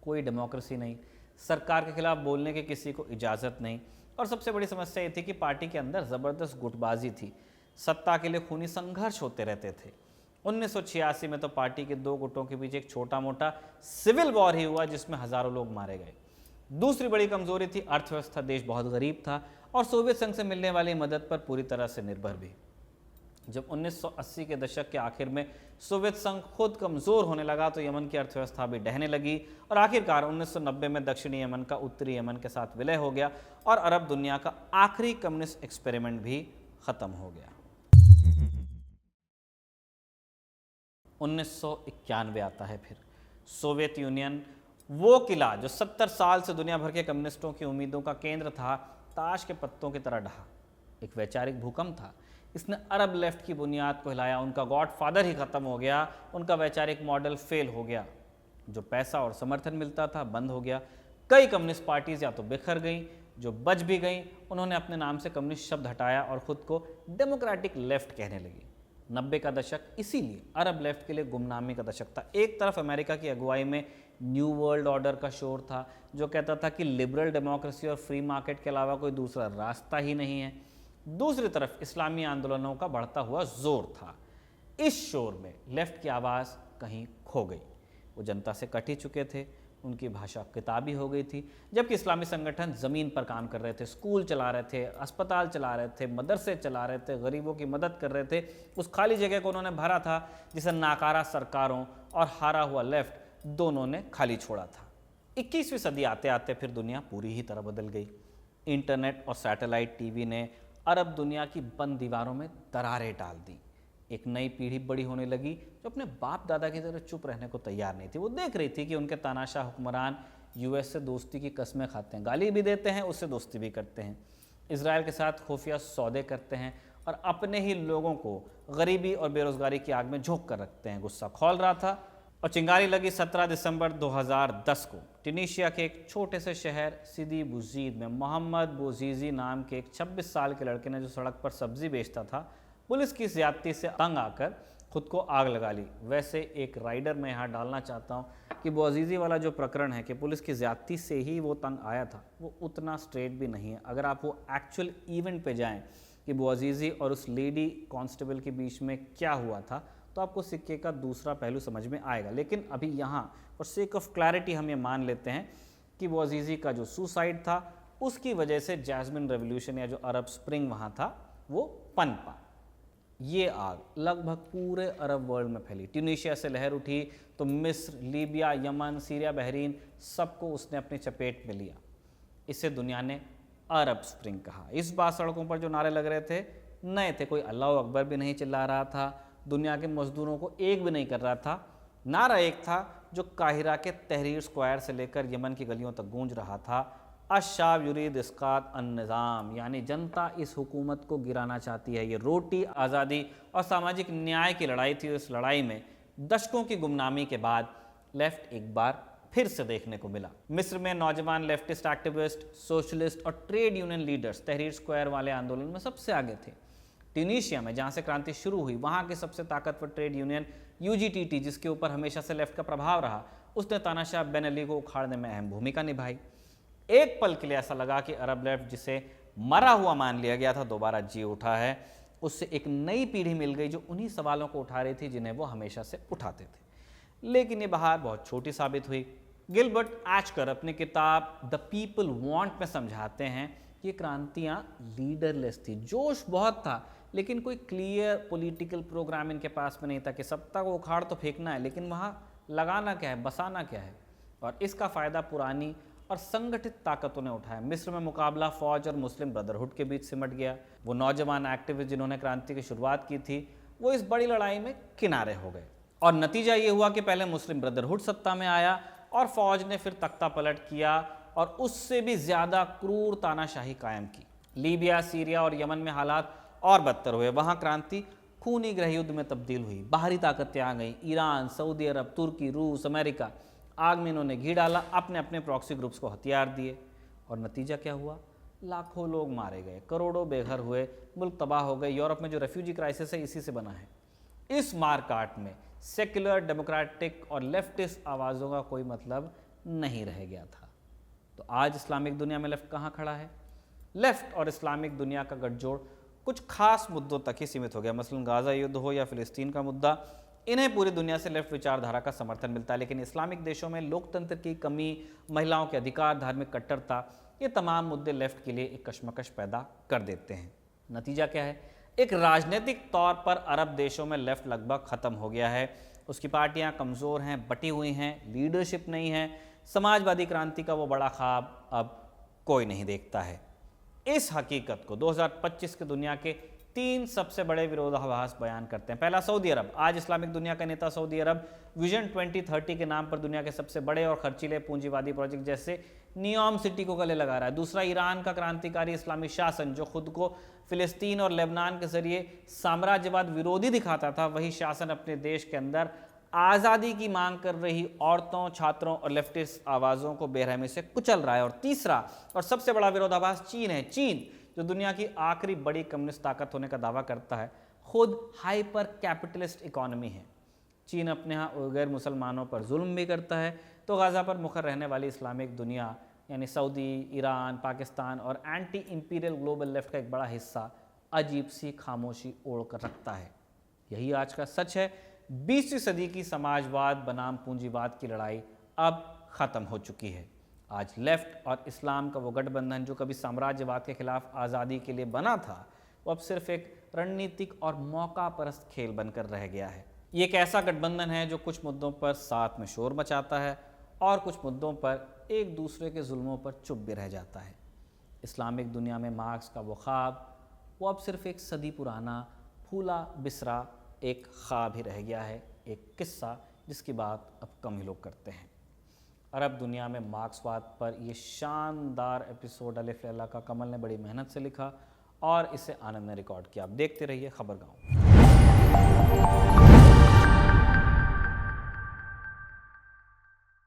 कोई डेमोक्रेसी नहीं, सरकार के खिलाफ बोलने की किसी को इजाज़त नहीं, और सबसे बड़ी समस्या ये थी कि पार्टी के अंदर ज़बरदस्त गुटबाजी थी, सत्ता के लिए खूनी संघर्ष होते रहते थे। 1986 में तो पार्टी के 2 गुटों के बीच एक छोटा मोटा सिविल वॉर ही हुआ जिसमें हज़ारों लोग मारे गए। दूसरी बड़ी कमजोरी थी अर्थव्यवस्था, देश बहुत गरीब था और सोवियत संघ से मिलने वाली मदद पर पूरी तरह से निर्भर भी। जब 1980 के दशक के आखिर में सोवियत संघ खुद कमज़ोर होने लगा तो यमन की अर्थव्यवस्था भी ढहने लगी और आखिरकार 1990 में दक्षिणी यमन का उत्तरी यमन के साथ विलय हो गया और अरब दुनिया का आखिरी कम्युनिस्ट एक्सपेरिमेंट भी ख़त्म हो गया। 1991 आता है फिर। सोवियत यूनियन, वो किला जो 70 साल से दुनिया भर के कम्युनिस्टों की उम्मीदों का केंद्र था, ताश के पत्तों की तरह ढहा। एक वैचारिक भूकंप था, इसने अरब लेफ्ट की बुनियाद को हिलाया। उनका गॉडफादर ही खत्म हो गया, उनका वैचारिक मॉडल फेल हो गया। जो पैसा और समर्थन मिलता था बंद हो गया। कई कम्युनिस्ट पार्टीज या तो बिखर गईं, जो बच भी गईं उन्होंने अपने नाम से कम्युनिस्ट शब्द हटाया और खुद को डेमोक्रेटिक लेफ्ट कहने लगी। 90 का दशक इसीलिए अरब लेफ्ट के लिए गुमनामी का दशक था। एक तरफ अमेरिका की अगुवाई में न्यू वर्ल्ड ऑर्डर का शोर था जो कहता था कि लिबरल डेमोक्रेसी और फ्री मार्केट के अलावा कोई दूसरा रास्ता ही नहीं है। दूसरी तरफ इस्लामी आंदोलनों का बढ़ता हुआ जोर था। इस शोर में लेफ्ट की आवाज़ कहीं खो गई। वो जनता से कट ही चुके थे, उनकी भाषा किताबी हो गई थी। जबकि इस्लामी संगठन ज़मीन पर काम कर रहे थे, स्कूल चला रहे थे, अस्पताल चला रहे थे, मदरसे चला रहे थे, गरीबों की मदद कर रहे थे। उस खाली जगह को उन्होंने भरा था जिसे नाकारा सरकारों और हारा हुआ लेफ्ट दोनों ने खाली छोड़ा था। 21वीं सदी आते आते फिर दुनिया पूरी ही तरह बदल गई। इंटरनेट और सैटेलाइट टीवी ने अरब दुनिया की बंद दीवारों में दरारें डाल दी। एक नई पीढ़ी बड़ी होने लगी जो अपने बाप दादा की तरह चुप रहने को तैयार नहीं थी। वो देख रही थी कि उनके तानाशाह हुक्मरान US से दोस्ती की कस्में खाते हैं, गाली भी देते हैं, उससे दोस्ती भी करते हैं, इजराइल के साथ खुफिया सौदे करते हैं और अपने ही लोगों को गरीबी और बेरोजगारी की आग में झोंक कर रखते हैं। गुस्सा खौल रहा था और चिंगारी लगी 17 दिसंबर 2010 को ट्यूनीशिया के एक छोटे से शहर सिदी बुज़ीद में मोहम्मद बौजीज़ी नाम के एक 26 साल के लड़के ने, जो सड़क पर सब्जी बेचता था, पुलिस की ज़्यादती से तंग आकर खुद को आग लगा ली। वैसे एक राइडर मैं यहाँ डालना चाहता हूँ कि बौजीज़ी वाला जो प्रकरण है कि पुलिस की ज़्यादती से ही वो तंग आया था, वो उतना स्ट्रेट भी नहीं है। अगर आप वो एक्चुअल इवेंट पे जाएं कि बौजीज़ी और उस लेडी कांस्टेबल के बीच में क्या हुआ था, तो आपको सिक्के का दूसरा पहलू समझ में आएगा। लेकिन अभी यहाँ फॉर सेक ऑफ क्लैरिटी हम ये मान लेते हैं कि बौजीज़ी का जो सुसाइड था उसकी वजह से जैस्मिन रेवोल्यूशन या जो अरब स्प्रिंग वहाँ था वो पनपा। ये आग लगभग पूरे अरब वर्ल्ड में फैली। ट्यूनीशिया से लहर उठी तो मिस्र, लीबिया, यमन, सीरिया, बहरीन सबको उसने अपनी चपेट में लिया। इसे दुनिया ने अरब स्प्रिंग कहा। इस बार सड़कों पर जो नारे लग रहे थे नए थे, कोई अल्लाह अकबर भी नहीं चिल्ला रहा था, दुनिया के मजदूरों को एक भी नहीं कर रहा था। नारा एक था जो काहिरा के तहरीर स्क्वायर से लेकर यमन की गलियों तक गूंज रहा था, अशाब युरीद इस्कात अन-निज़ाम, यानी जनता इस हुकूमत को गिराना चाहती है। ये रोटी, आज़ादी और सामाजिक न्याय की लड़ाई थी। इस लड़ाई में दशकों की गुमनामी के बाद लेफ्ट एक बार फिर से देखने को मिला। मिस्र में नौजवान लेफ्टिस्ट एक्टिविस्ट, सोशलिस्ट और ट्रेड यूनियन लीडर्स तहरीर स्क्वायर वाले आंदोलन में सबसे आगे थे। ट्यूनीशिया में जहाँ से क्रांति शुरू हुई, वहाँ की सबसे ताकतवर ट्रेड यूनियन यूजीटीटी, जिसके ऊपर हमेशा से लेफ्ट का प्रभाव रहा, उसने तानाशाह बेन अली को उखाड़ने में अहम भूमिका निभाई। एक पल के लिए ऐसा लगा कि अरब लेफ्ट, जिसे मरा हुआ मान लिया गया था, दोबारा जी उठा है। उससे एक नई पीढ़ी मिल गई जो उन्हीं सवालों को उठा रही थी जिन्हें वो हमेशा से उठाते थे। लेकिन ये बहार बहुत छोटी साबित हुई। गिलबर्ट एचकर अपनी किताब द पीपल वांट में समझाते हैं कि ये क्रांतियाँ लीडरलेस थी। जोश बहुत था लेकिन कोई क्लियर पॉलिटिकल प्रोग्राम इनके पास में नहीं था कि सत्ता को उखाड़ तो फेंकना है, लेकिन वहाँ लगाना क्या है, बसाना क्या है। और इसका फ़ायदा पुरानी और संगठित ताकतों ने उठाया। मिस्र में मुकाबला फौज और मुस्लिम ब्रदरहुड के बीच सिमट गया। वो नौजवान एक्टिविस्ट जिन्होंने क्रांति की शुरुआत की थी, वो इस बड़ी लड़ाई में किनारे हो गए। और नतीजा ये हुआ कि पहले मुस्लिम ब्रदरहुड सत्ता में आया और फौज ने फिर तख्ता पलट किया और उससे भी ज़्यादा क्रूर तानाशाही कायम की। लीबिया, सीरिया और यमन में हालात और बदतर हुए। वहाँ क्रांति खूनी गृहयुद्ध में तब्दील हुई। बाहरी ताकतें आ गईं, ईरान, सऊदी अरब, तुर्की, रूस, अमेरिका। आग में इन्होंने घी डाला, अपने अपने प्रॉक्सी ग्रुप्स को हथियार दिए। और नतीजा क्या हुआ? लाखों लोग मारे गए, करोड़ों बेघर हुए, मुल्क तबाह हो गए। यूरोप में जो रेफ्यूजी क्राइसिस है इसी से बना है। इस मारकाट में सेक्युलर, डेमोक्रेटिक और लेफ्टिस्ट आवाज़ों का कोई मतलब नहीं रह गया था। तो आज इस्लामिक दुनिया में लेफ्ट कहाँ खड़ा है? लेफ्ट और इस्लामिक दुनिया का गठजोड़ कुछ खास मुद्दों तक ही सीमित हो गया। मसलन गाज़ा युद्ध हो या फ़िलिस्तीन का मुद्दा, इन्हें पूरी दुनिया से लेफ्ट विचारधारा का समर्थन मिलता है। लेकिन इस्लामिक देशों में लोकतंत्र की कमी, महिलाओं के अधिकार, धार्मिक कट्टरता, ये तमाम मुद्दे लेफ्ट के लिए एक कशमकश पैदा कर देते हैं। नतीजा क्या है? एक राजनीतिक तौर पर अरब देशों में लेफ्ट लगभग ख़त्म हो गया है। उसकी पार्टियां कमज़ोर हैं, बटी हुई हैं, लीडरशिप नहीं है। समाजवादी क्रांति का वो बड़ा ख्वाब अब कोई नहीं देखता है। इस हकीकत को 2025 के दुनिया के 3 सबसे बड़े विरोधाभास बयान करते हैं। पहला, सऊदी अरब। आज इस्लामिक दुनिया का नेता सऊदी अरब विजन 2030 के नाम पर दुनिया के सबसे बड़े और खर्चीले पूंजीवादी प्रोजेक्ट जैसे नियोम सिटी को गले लगा रहा है। दूसरा, ईरान का क्रांतिकारी इस्लामी शासन जो खुद को फिलिस्तीन और लेबनान के जरिए साम्राज्यवाद विरोधी दिखाता था, वही शासन अपने देश के अंदर आज़ादी की मांग कर रही औरतों, छात्रों और लेफ्टिस्ट आवाज़ों को बेरहमी से कुचल रहा है। और तीसरा और सबसे बड़ा विरोधाभास चीन है। चीन जो दुनिया की आखिरी बड़ी कम्युनिस्ट ताकत होने का दावा करता है, खुद हाइपर कैपिटलिस्ट इकोनॉमी है। चीन अपने यहाँ गैर मुसलमानों पर जुल्म भी करता है, तो गाज़ा पर मुखर रहने वाली इस्लामिक दुनिया यानी सऊदी, ईरान, पाकिस्तान और एंटी इंपीरियल ग्लोबल लेफ्ट का एक बड़ा हिस्सा अजीब सी खामोशी ओढ़ कर रखता है। यही आज का सच है। 20वीं सदी की समाजवाद बनाम पूंजीवाद की लड़ाई अब ख़त्म हो चुकी है। आज लेफ्ट और इस्लाम का वो गठबंधन जो कभी साम्राज्यवाद के खिलाफ आज़ादी के लिए बना था, वो अब सिर्फ एक रणनीतिक और मौका परस्त खेल बनकर रह गया है। ये एक ऐसा गठबंधन है जो कुछ मुद्दों पर साथ में शोर मचाता है और कुछ मुद्दों पर एक दूसरे के जुल्मों पर चुप भी रह जाता है। इस्लामिक दुनिया में मार्क्स का वो ख्वाब, वो अब सिर्फ एक सदी पुराना फूला बिसरा एक ख्वाब ही रह गया है, एक किस्सा जिसकी बात अब कम ही लोग करते हैं। अरब दुनिया में मार्क्सवाद पर ये शानदार एपिसोड अलिफ लैला का कमल ने बड़ी मेहनत से लिखा और इसे आनंद ने रिकॉर्ड किया। आप देखते रहिए खबरगांव।